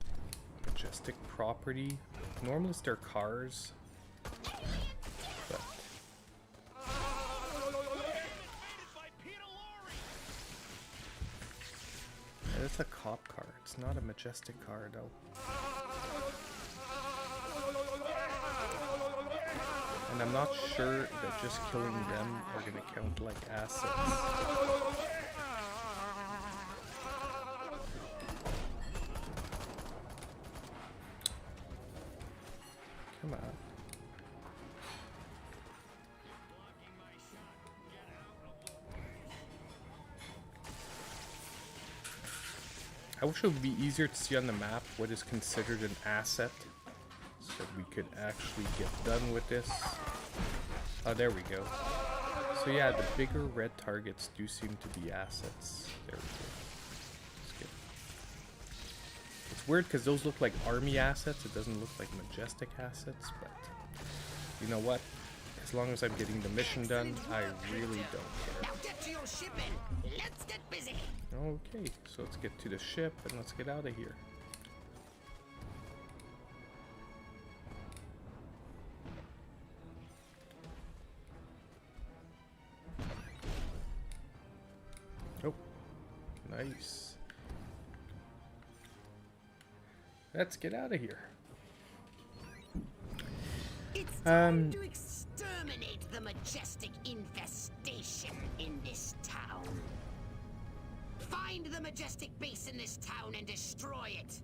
majestic property. Normally it's their cars. But yeah, it's a cop car. It's not a majestic car though. And I'm not sure that just killing them are gonna count like assets. Come on. I wish it would be easier to see on the map what is considered an asset, so that we could actually get done with this. Oh, there we go. So yeah, the bigger red targets do seem to be assets. There we go. It's weird because those look like army assets. It doesn't look like majestic assets, but you know what? As long as I'm getting the mission done, I really don't care. Now get to your ship and let's get busy. Okay, so let's get to the ship and let's get out of here. Oh, nice. Let's get out of here. It's time to exterminate the majestic infestation in this town. Find the majestic base in this town and destroy it.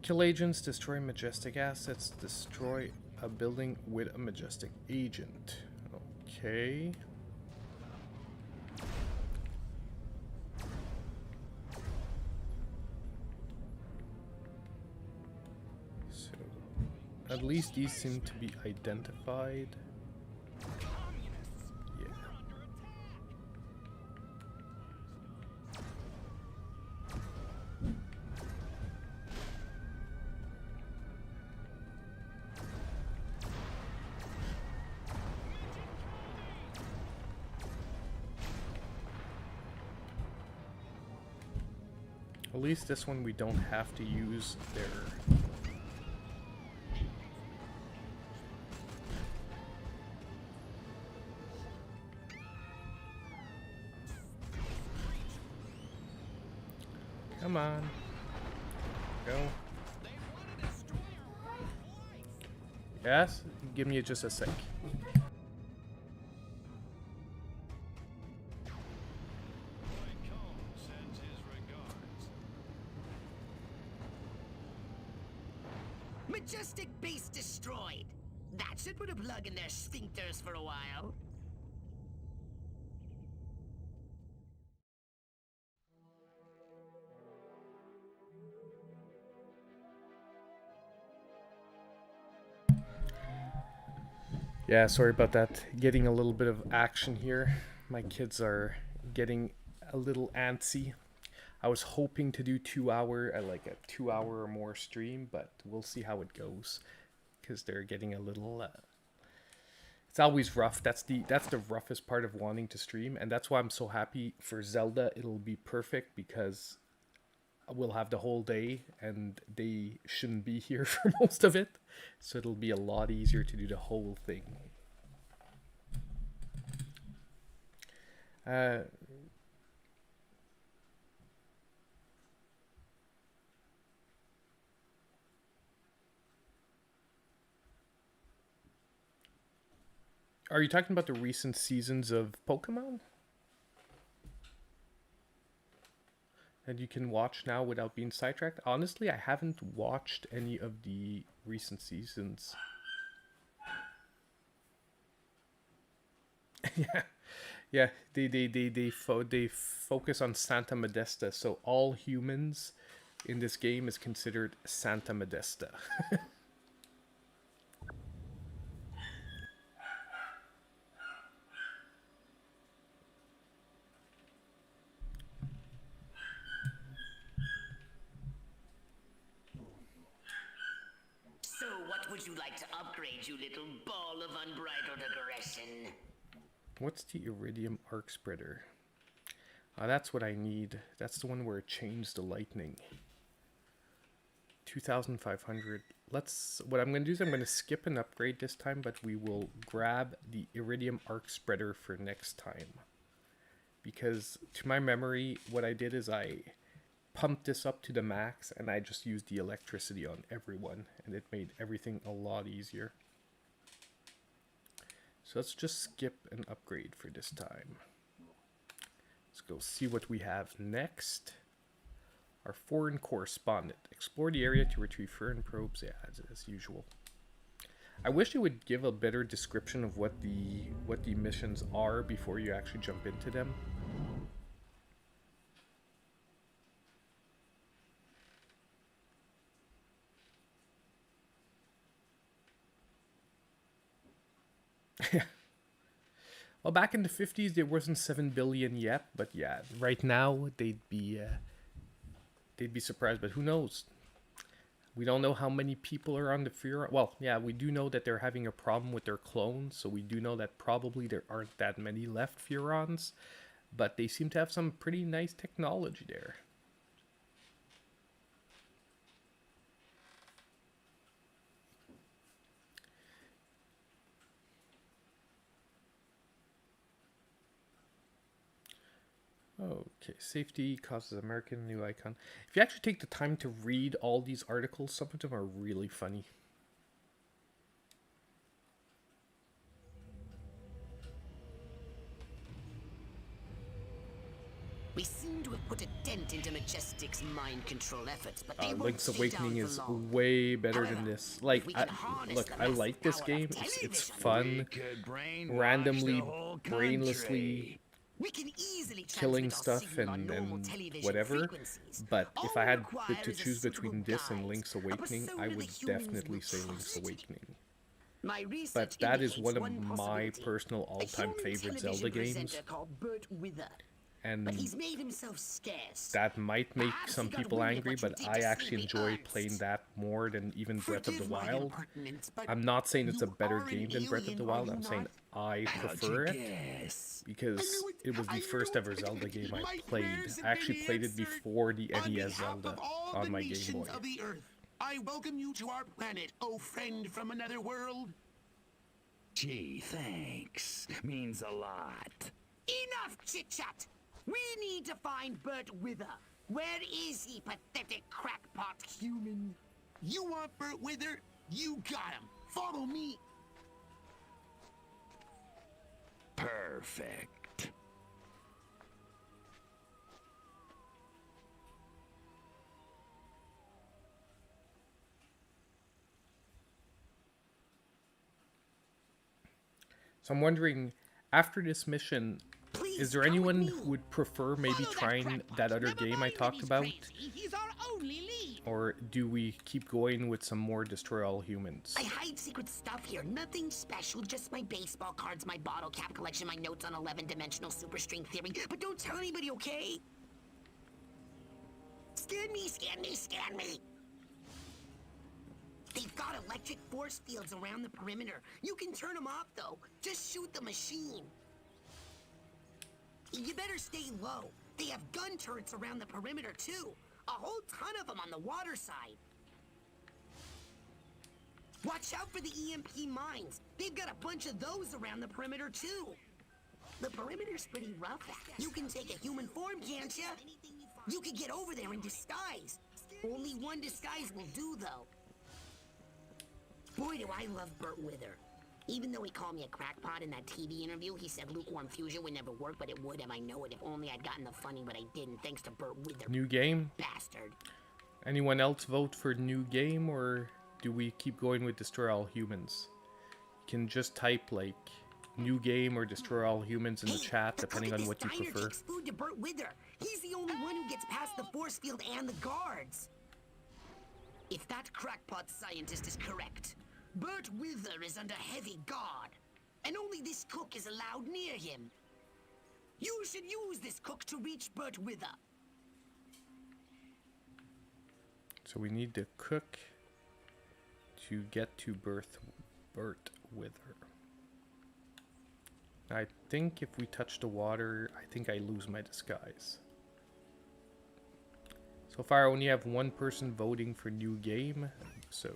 Kill agents, destroy majestic assets, destroy a building with a majestic agent. Okay. So, at least these seem to be identified. Yeah. At least this one we don't have to use their Come on. Go. Yes? Give me just a sec. Majestic base destroyed. That should put a plug in their sphincters for a while. Yeah, sorry about that. Getting a little bit of action here. My kids are getting a little antsy. I was hoping to do 2 hour, like a 2 hour or more stream, but we'll see how it goes because they're getting a little. It's always rough. That's the roughest part of wanting to stream, and that's why I'm so happy for Zelda. It'll be perfect because we'll have the whole day, and they shouldn't be here for most of it, so it'll be a lot easier to do the whole thing. Are you talking about the recent seasons of Pokemon? That you can watch now without being sidetracked? Honestly, I haven't watched any of the recent seasons. Yeah, they focus on Santa Modesta, so all humans in this game is considered Santa Modesta. So what would you like to upgrade, you little ball of unbridled aggression? What's the Iridium Arc Spreader? That's what I need. That's the one where it changed the lightning. 2,500. What I'm going to do is I'm going to skip an upgrade this time, but we will grab the Iridium Arc Spreader for next time. Because to my memory, what I did is I pumped this up to the max and I just used the electricity on everyone, and it made everything a lot easier. So let's just skip an upgrade for this time. Let's go see what we have next. Our foreign correspondent. Explore the area to retrieve foreign probes. Yeah, as usual. I wish it would give a better description of what the missions are before you actually jump into them. Well, back in the 50s, there wasn't 7 billion yet, but yeah, right now they'd be surprised. But who knows? We don't know how many people are on the Furon. Well, yeah, we do know that they're having a problem with their clones, so we do know that probably there aren't that many left Furons, but they seem to have some pretty nice technology there. Okay, safety causes American new icon. If you actually take the time to read all these articles, some of them are really funny. We seem to have put a dent into Majestic's mind control efforts, but they won't Link's stay Awakening down is for long. way better However, than this. Like, if we can harness look, the I massive like this power game. of It's television, fun, randomly, brainlessly we can easily killing transmit our stuff signal on and normal television whatever. frequencies. But All if I had required to is a choose between suitable this and guide, Link's a Awakening, persona I the would humans definitely will say Link's trust. Awakening. My research But that is indicates one of my possibility. personal A all-time human favorite television Zelda games. presenter called Bert Wether. And But he's made himself scarce. that might make Perhaps some he got people wind of angry, what you but did I to actually save the enjoy Ernst. playing that more than even Breath of the Forgive my Wild. impertinence, but I'm not saying it's a you better are an game than Breath of the alien, Wild. are I'm you saying not? I prefer it because it was the first ever Zelda game I played. I actually played it before the NES Zelda on my Game Boy. Of the Earth, I welcome you to our planet, oh friend from another world. Gee, thanks. Means a lot. Enough chit-chat! We need to find Bert Wether. Where is he, pathetic crackpot human? You want Burt Wither? You got him. Follow me. Perfect. So I'm wondering, after this mission, Please is there come with anyone me. who would prefer maybe Follow trying crackpot. that other Never game I mind that talked he's about? crazy. He's our only lead. Or do we keep going with some more Destroy All Humans? I hide secret stuff here. Nothing special. Just my baseball cards, my bottle cap collection, my notes on 11-dimensional superstring theory. But don't tell anybody, okay? Scan me, scan me, scan me. They've got electric force fields around the perimeter. You can turn them off, though. Just shoot the machine. You better stay low. They have gun turrets around the perimeter, too. A whole ton of them on the water side. Watch out for the EMP mines. They've got a bunch of those around the perimeter, too. The perimeter's pretty rough. You can take a human form, can't ya? You could get over there in disguise. Only one disguise will do, though. Boy, do I love Burt Wither. Even though he called me a crackpot in that TV interview, he said lukewarm fusion would never work, but it would, and I know it. If only I'd gotten the funding, but I didn't, thanks to Burt Wither. New game? Bastard. Anyone else vote for new game, or do we keep going with Destroy All Humans? You can just type like new game or Destroy All Humans in the chat, depending on what you prefer. Takes food to Burt Wither. He's the only one who gets past the force field and the guards. If that crackpot scientist is correct, Burt Wither is under heavy guard, and only this cook is allowed near him. You should use this cook to reach Burt Wither. So we need the cook to get to Burt Wither. I think if we touch the water, I think I lose my disguise. So far I only have one person voting for new game, so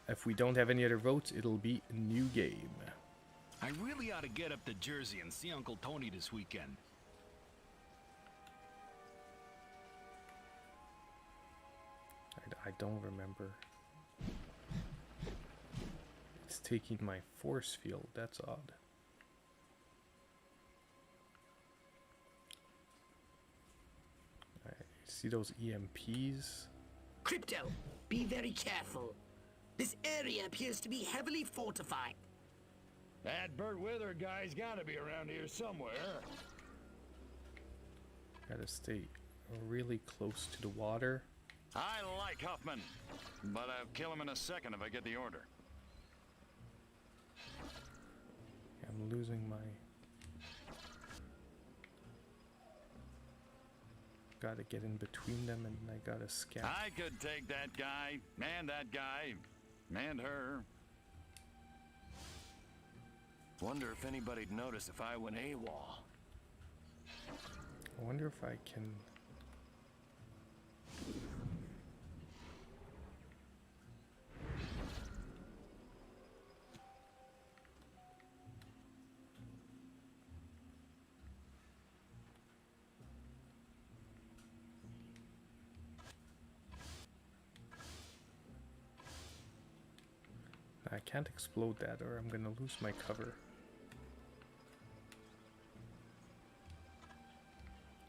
if we don't have any other votes, it'll be new game. I really ought to get up to Jersey and see Uncle Tony this weekend. I don't remember. It's taking my force field, that's odd. See those EMPs? Crypto, be very careful. This area appears to be heavily fortified. That Burt Wither guy's gotta be around here somewhere. Gotta stay really close to the water. I like Huffman, but I'll kill him in a second if I get the order. I'm losing my... Gotta get in between them and I gotta scan. I could take that guy, and her. Wonder if anybody'd notice if I went AWOL. I wonder if I can... I can't explode that or I'm gonna lose my cover.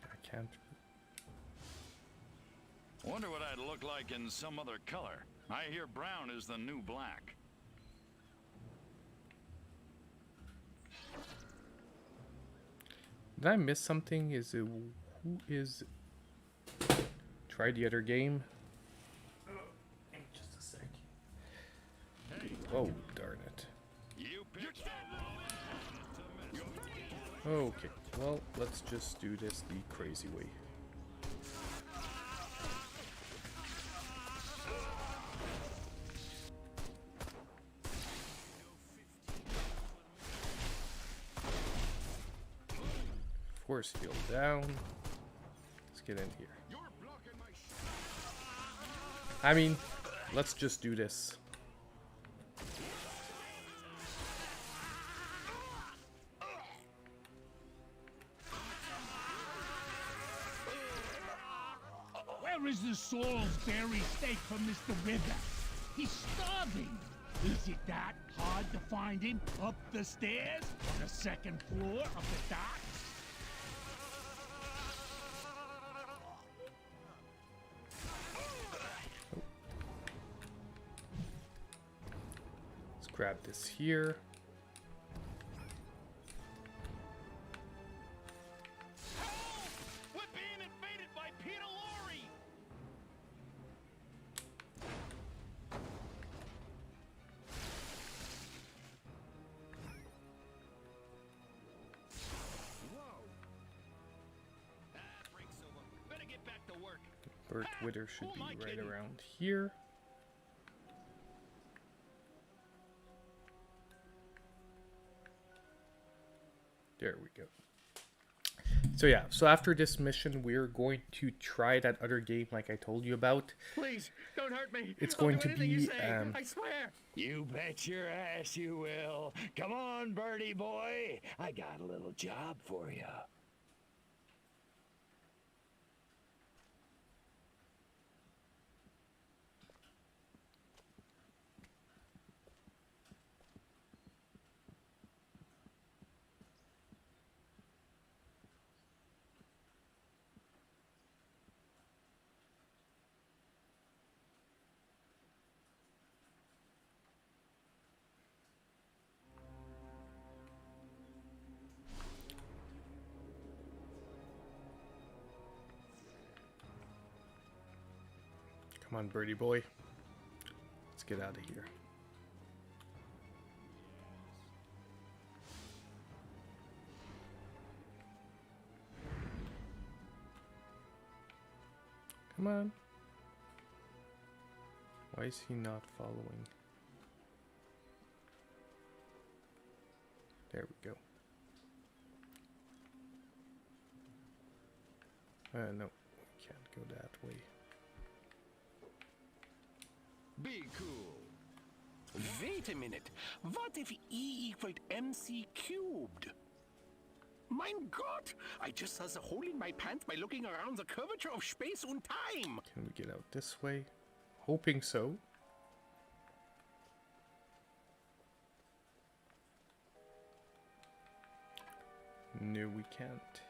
I can't. Wonder what I'd look like in some other color. I hear brown is the new black. Did I miss something? Is it who is... Try the other game. Just a sec. Oh, darn it. You picked Okay, well, let's just do this the crazy way. Force field down. Let's get in here. I mean, let's just do this. Where is the Salisbury steak from Mr. Wether? He's starving. Is it that hard to find him up the stairs on the second floor of the docks? Let's grab this here. We're being invaded by Peter Lorre! Whoa! Break's over. Better get back to work. Bert Wither should Who be am I right kidding? around here. There we go. So yeah, so after this mission, we're going to try that other game like I told you about. Please, don't hurt me. It's I'll going do to anything you be, say, I swear. You bet your ass you will. Come on, birdie boy. I got a little job for you. Come on, birdie boy. Let's get out of here. Come on. Why is he not following? There we go. No, we can't go that way. Be cool. Wait a minute. What if E equaled MC cubed? Mein Gott! I just saw the hole in my pants by looking around the curvature of space and time. Can we get out this way? Hoping so. No, we can't.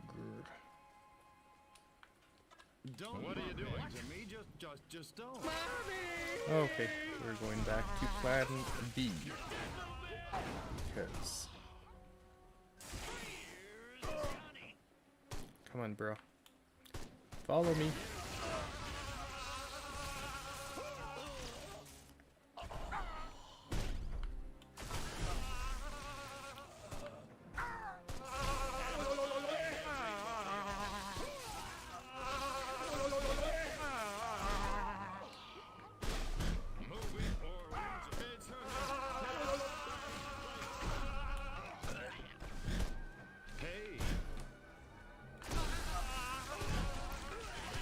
Grr. Don't. What are you doing to me? Just don't. Okay, we're going back to plan B. Because... Come on, bro. Follow me.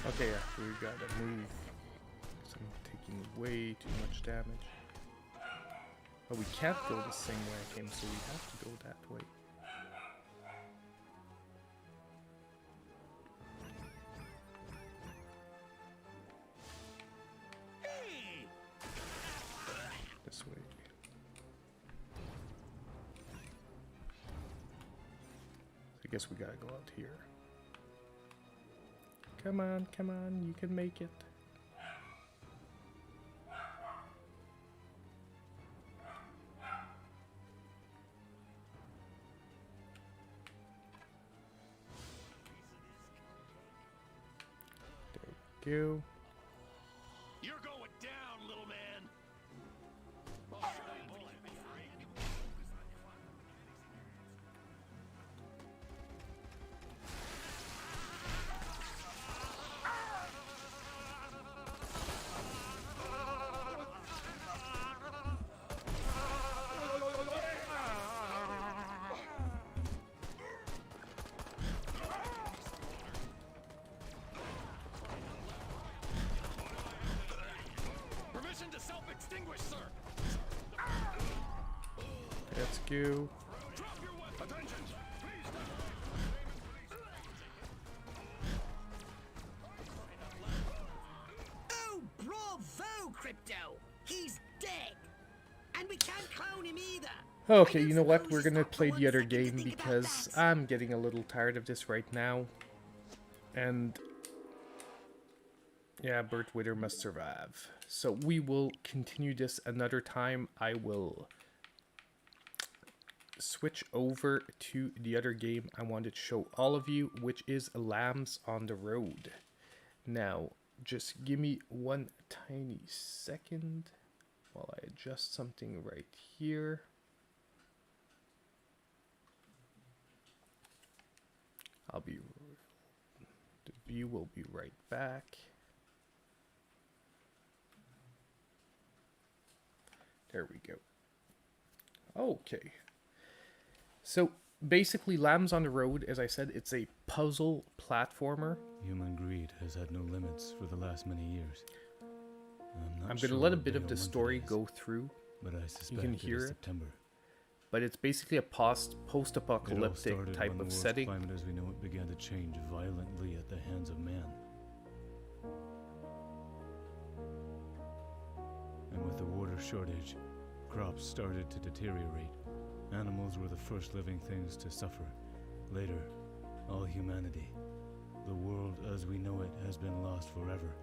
Okay, yeah, we gotta move. 'Cause I'm taking way too much damage. But we can't go the same way I came, so we have to go that way. This way. I guess we gotta go out here. Come on, you can make it. There we go. You're going down, little man. Permission to self-extinguish, sir. Let's go. Drop your weapon. Attention. Please. we can't clown him either. Okay, you know what? We're gonna play the other game because I'm getting a little tired of this right now. And yeah, Bert Wither must survive. So we will continue this another time. I will switch over to the other game I wanted to show all of you, which is Lambs on the Road. Now, just give me one tiny second while I adjust something right here. The view will be right back. There we go. Okay. So basically, Lambs on the Road, as I said, it's a puzzle platformer. Human greed has had no limits for the last many years. I'm going to let a bit of the story go through. But I suspect you can hear it. September. But it's basically a post-apocalyptic type of setting. Climate as we know it began to change violently at the hands of man. And with the water shortage, crops started to deteriorate. Animals were the first living things to suffer. Later, all humanity. The world as we know it has been lost forever.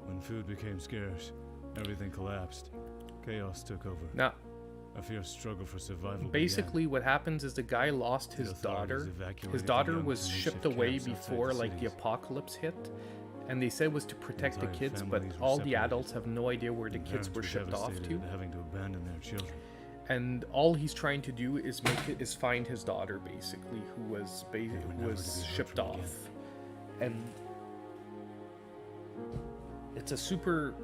When food became scarce, everything collapsed. Chaos took over. Now, a fierce struggle for survival. Basically, what happens is the guy lost his daughter. His daughter was shipped away before, like, the apocalypse hit. And they said it was to protect the kids, but all the adults have no idea where the kids were shipped off to. Having to abandon their children. And all he's trying to do is find his daughter, basically, who was shipped off. And it's a super,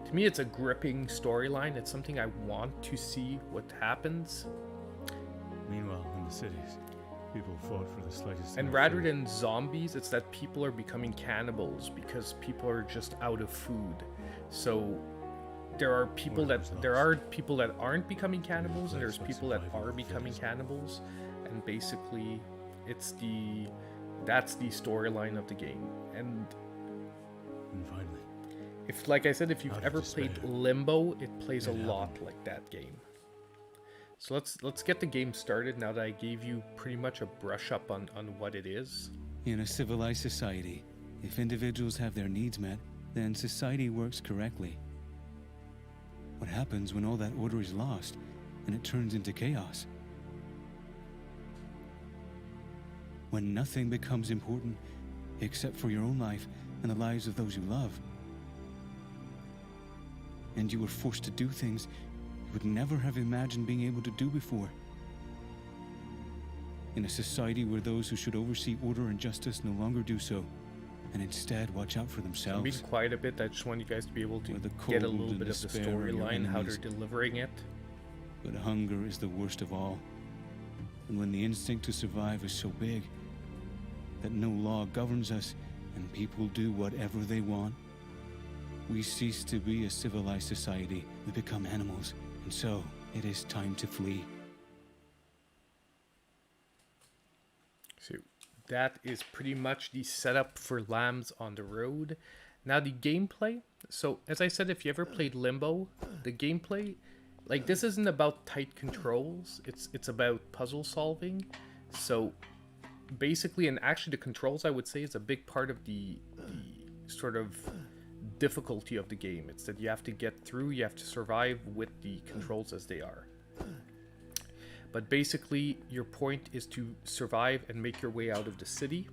to me, it's a gripping storyline. It's something I want to see what happens. Meanwhile, in the cities, people fought for the slightest. And rather than zombies, it's that people are becoming cannibals because people are just out of food. So there are people that aren't becoming cannibals, and there's people that are becoming cannibals, and basically that's the storyline of the game. And finally, like I said, if you've ever played Limbo, it plays a lot like that game. So let's get the game started now that I gave you pretty much a brush up on what it is. In a civilized society, if individuals have their needs met, then society works correctly. What happens when all that order is lost and it turns into chaos? When nothing becomes important except for your own life and the lives of those you love. And you were forced to do things you would never have imagined being able to do before. In a society where those who should oversee order and justice no longer do so, and instead watch out for themselves. I'm being quiet a bit. I just want you guys to be able to get a little bit of the storyline, how they're delivering it. But hunger is the worst of all. And when the instinct to survive is so big that no law governs us and people do whatever they want, we cease to be a civilized society. We become animals, and so it is time to flee. So that is pretty much the setup for Lambs on the Road. Now the gameplay. So as I said, if you ever played Limbo, the gameplay, like, this isn't about tight controls. It's about puzzle solving. So basically, and actually the controls, I would say, is a big part of the sort of difficulty of the game. It's that you have to get through, you have to survive with the controls as they are. But basically, your point is to survive and make your way out of the city.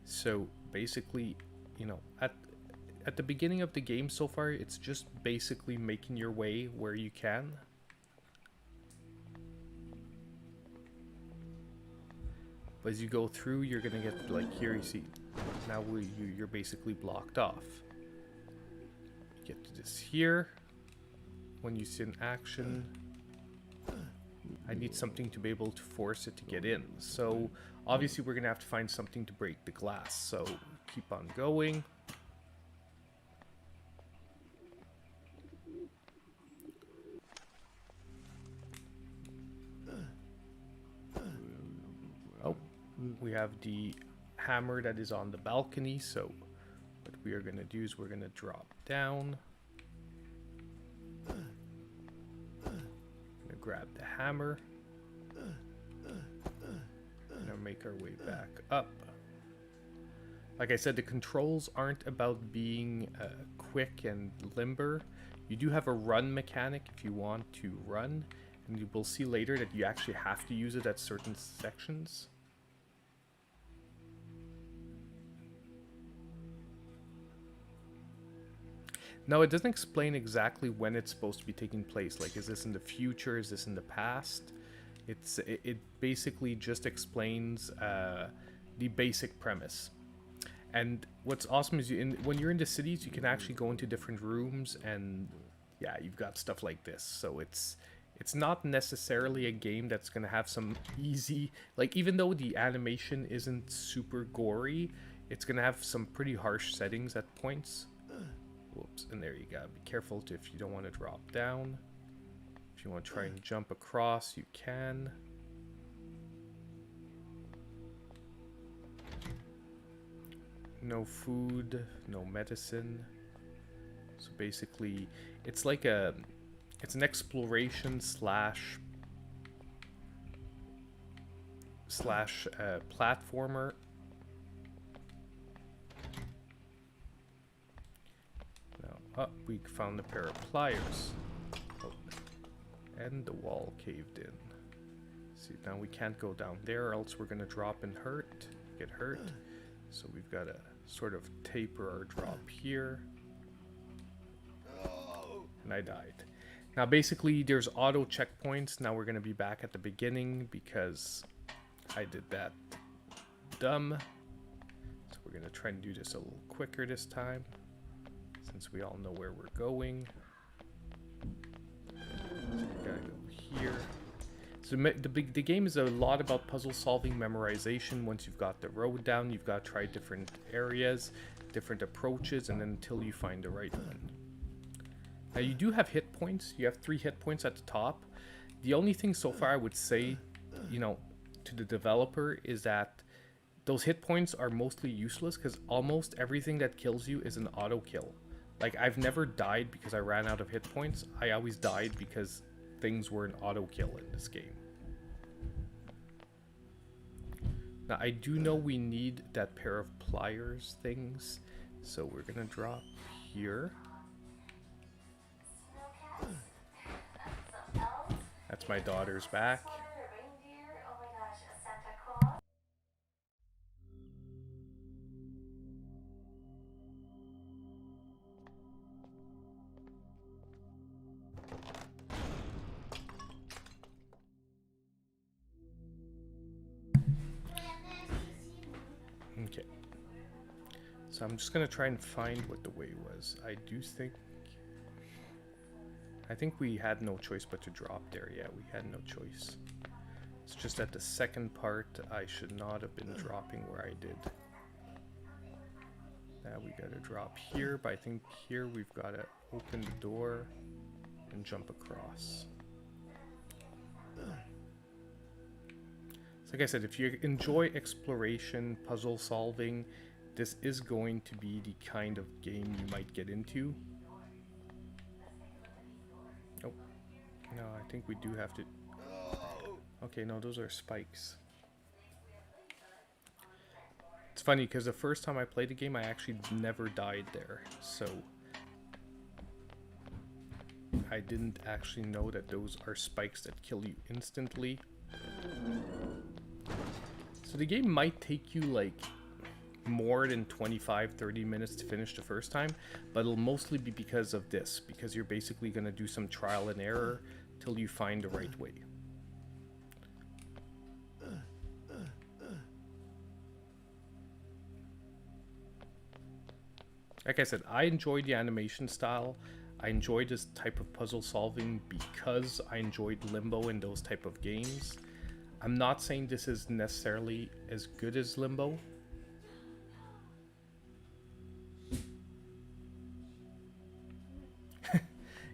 So basically, you know, at the beginning of the game so far, it's just basically making your way where you can. But as you go through, you're gonna get, like, here you see, now you're basically blocked off. You get to this here. When you see an action, I need something to be able to force it to get in. So obviously we're gonna have to find something to break the glass. So keep on going. Oh, we have the hammer that is on the balcony. So what we are gonna do is we're gonna drop down. grab the hammer. Now make our way back up. Like I said, the controls aren't about being quick and limber. You do have a run mechanic if you want to run, and you will see later that you actually have to use it at certain sections. Now, it doesn't explain exactly when it's supposed to be taking place. Like, is this in the future? Is this in the past? It basically just explains the basic premise. And what's awesome is when you're in the cities, you can actually go into different rooms, and yeah, you've got stuff like this. So it's not necessarily a game that's gonna have some easy, like, even though the animation isn't super gory, it's gonna have some pretty harsh settings at points. Whoops, and there you go. Be careful if you don't want to drop down. If you want to try and jump across, you can. No food, no medicine. So basically, it's like it's an exploration slash platformer. Now, we found a pair of pliers. Oh, and the wall caved in. See, now we can't go down there, or else we're gonna drop and get hurt. So we've got to sort of taper our drop here. And I died. Now basically there's auto checkpoints. Now we're going to be back at the beginning because I did that dumb. So we're going to try and do this a little quicker this time, since we all know where we're going. So we gotta go here. So the game is a lot about puzzle solving, memorization. Once you've got the road down, you've got to try different areas, different approaches, and then until you find the right one. Now you do have hit points. You have 3 hit points at the top. The only thing so far I would say, you know, to the developer is that those hit points are mostly useless because almost everything that kills you is an auto kill. Like, I've never died because I ran out of hit points. I always died because things were an auto kill in this game. Now I do know we need that pair of pliers things, so we're gonna drop here. That's my daughter's back. Okay, so I'm just gonna try and find what the way was. I think we had no choice but to drop there. Yeah, we had no choice. It's just that the second part I should not have been dropping where I did. Now we gotta drop here, but I think here we've gotta open the door and jump across. Like I said, if you enjoy exploration, puzzle solving, this is going to be the kind of game you might get into. Oh, no, I think we do have to... Okay, no, those are spikes. It's funny, because the first time I played the game, I actually never died there, so... I didn't actually know that those are spikes that kill you instantly. So the game might take you like more than 25-30 minutes to finish the first time, but it'll mostly be because of this, because you're basically going to do some trial and error till you find the right way. Like I said, I enjoyed the animation style. I enjoyed this type of puzzle solving because I enjoyed Limbo and those type of games. I'm not saying this is necessarily as good as Limbo.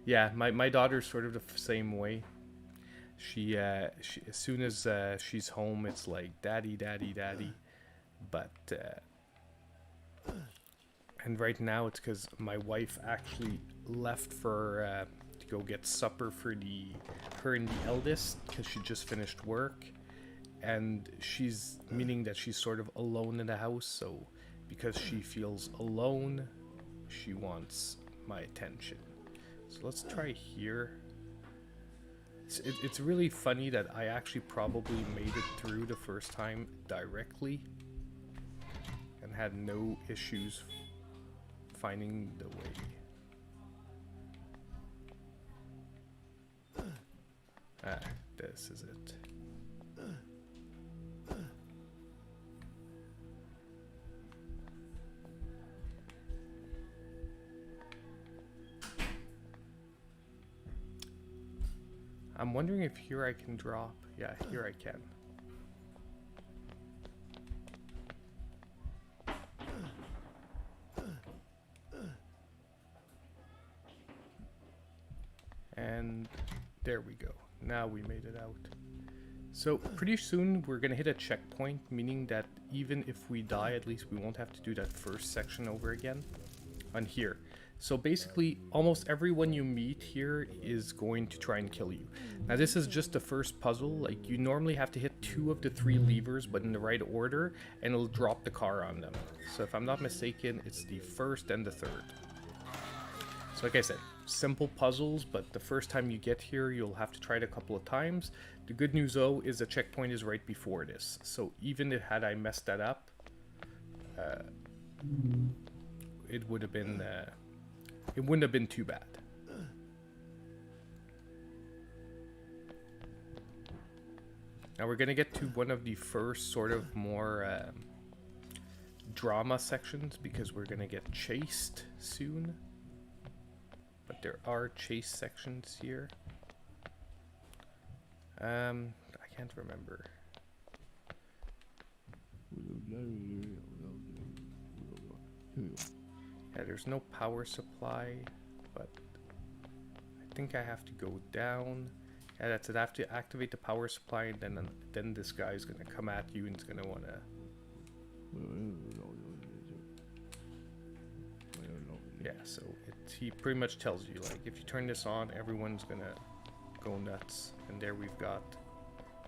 Yeah, my daughter's sort of the same way. She as soon as she's home, it's like daddy, daddy, daddy. But and right now it's because my wife actually left for to go get supper for her and the eldest, because she just finished work, and she's meaning that she's sort of alone in the house. So because she feels alone, she wants my attention. So let's try here. It's really funny that I actually probably made it through the first time directly and had no issues finding the way. Ah, this is it. I'm wondering if here I can drop. Yeah, here I can. And there we go. Now we made it out. So pretty soon we're gonna hit a checkpoint, meaning that even if we die, at least we won't have to do that first section over again on here. So basically, almost everyone you meet here is going to try and kill you. Now this is just the first puzzle. Like, you normally have to hit 2 of the 3 levers, but in the right order, and it'll drop the car on them. So if I'm not mistaken, it's the first and the third. So like I said, simple puzzles, but the first time you get here, you'll have to try it a couple of times. The good news though is the checkpoint is right before this. So even if had I messed that up, it would have been... it wouldn't have been too bad. Now we're gonna get to one of the first sort of more drama sections, because we're gonna get chased soon. But there are chase sections here. I can't remember. Yeah, there's no power supply, but I think I have to go down. Yeah, that's it. I have to activate the power supply, and then this guy's gonna come at you and it's gonna wanna... Yeah, so he pretty much tells you, like, if you turn this on, everyone's gonna go nuts. And there we've got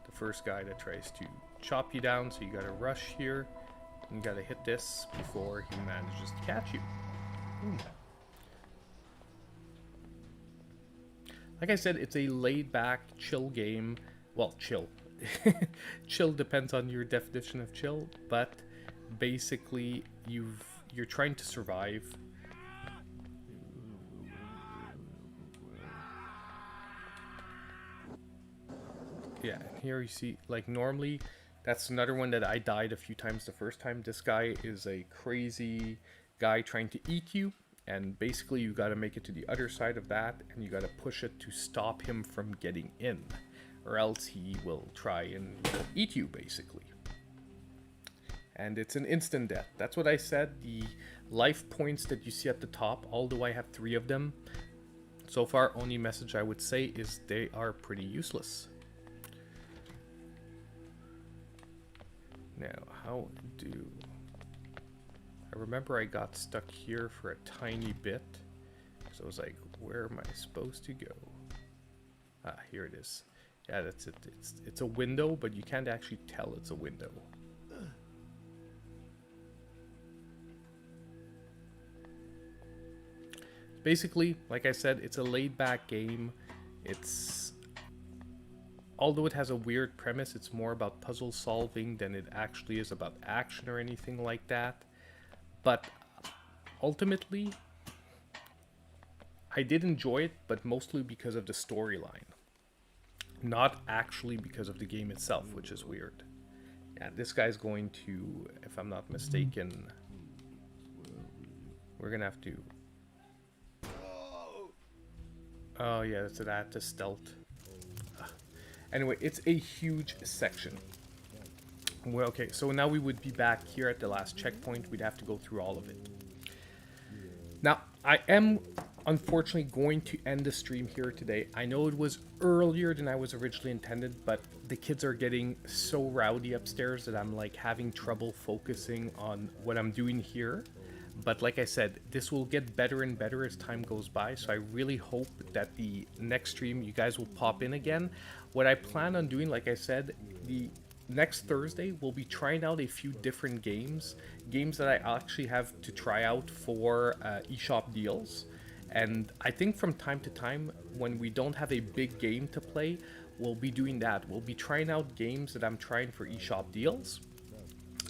the first guy that tries to chop you down, so you gotta rush here. And you gotta hit this before he manages to catch you. Like I said, it's a laid-back, chill game. Well, chill. Chill depends on your definition of chill, but basically you're trying to survive. Yeah, here you see, like, normally that's another one that I died a few times the first time. This guy is a crazy guy trying to eat you, and basically you got to make it to the other side of that, and you got to push it to stop him from getting in, or else he will try and eat you, basically. And it's an instant death. That's what I said. The life points that you see at the top, although I have 3 of them so far, only message I would say is they are pretty useless. Now, how do... I remember I got stuck here for a tiny bit. So I was like, where am I supposed to go? Ah, here it is. Yeah, that's it. It's a window, but you can't actually tell it's a window. Basically, like I said, it's a laid-back game. It's... Although it has a weird premise, it's more about puzzle solving than it actually is about action or anything like that. But ultimately, I did enjoy it, but mostly because of the storyline. Not actually because of the game itself, which is weird. Yeah, this guy's going to, if I'm not mistaken, we're gonna have to... Oh yeah, that's an add to stealth. Anyway, it's a huge section. Well, okay, so now we would be back here at the last checkpoint. We'd have to go through all of it. Now, I am unfortunately going to end the stream here today. I know it was earlier than I was originally intended, but the kids are getting so rowdy upstairs that I'm like having trouble focusing on what I'm doing here. But like I said, this will get better and better as time goes by. So I really hope that the next stream you guys will pop in again. What I plan on doing, like I said, the next Thursday we'll be trying out a few different games that I actually have to try out for eShop deals. And I think from time to time, when we don't have a big game to play, we'll be doing that. We'll be trying out games that I'm trying for eShop deals.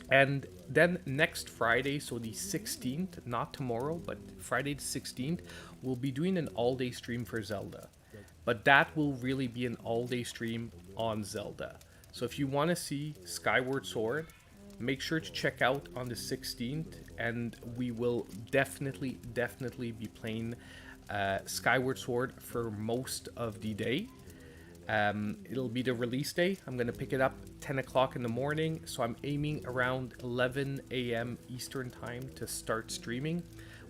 And then next Friday, so the 16th, not tomorrow, but Friday the 16th, we'll be doing an all-day stream for Zelda. But that will really be an all-day stream on Zelda. So if you want to see Skyward Sword, make sure to check out on the 16th, and we will definitely be playing Skyward Sword for most of the day. It'll be the release day. I'm going to pick it up 10 o'clock in the morning, so I'm aiming around 11 a.m. Eastern time to start streaming.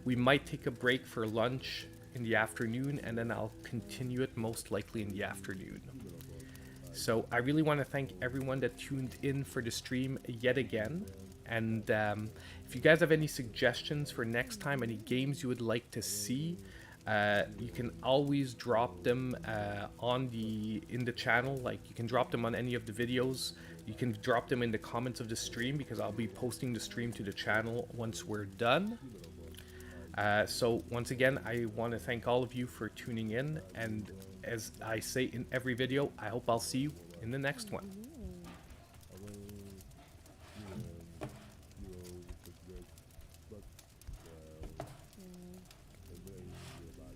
We might take a break for lunch in the afternoon, and then I'll continue it most likely in the afternoon. So I really want to thank everyone that tuned in for the stream yet again. And if you guys have any suggestions for next time, any games you would like to see, you can always drop them in the channel. Like, you can drop them on any of the videos. You can drop them in the comments of the stream, because I'll be posting the stream to the channel once we're done. So once again, I want to thank all of you for tuning in, and as I say in every video, I hope I'll see you in the next one.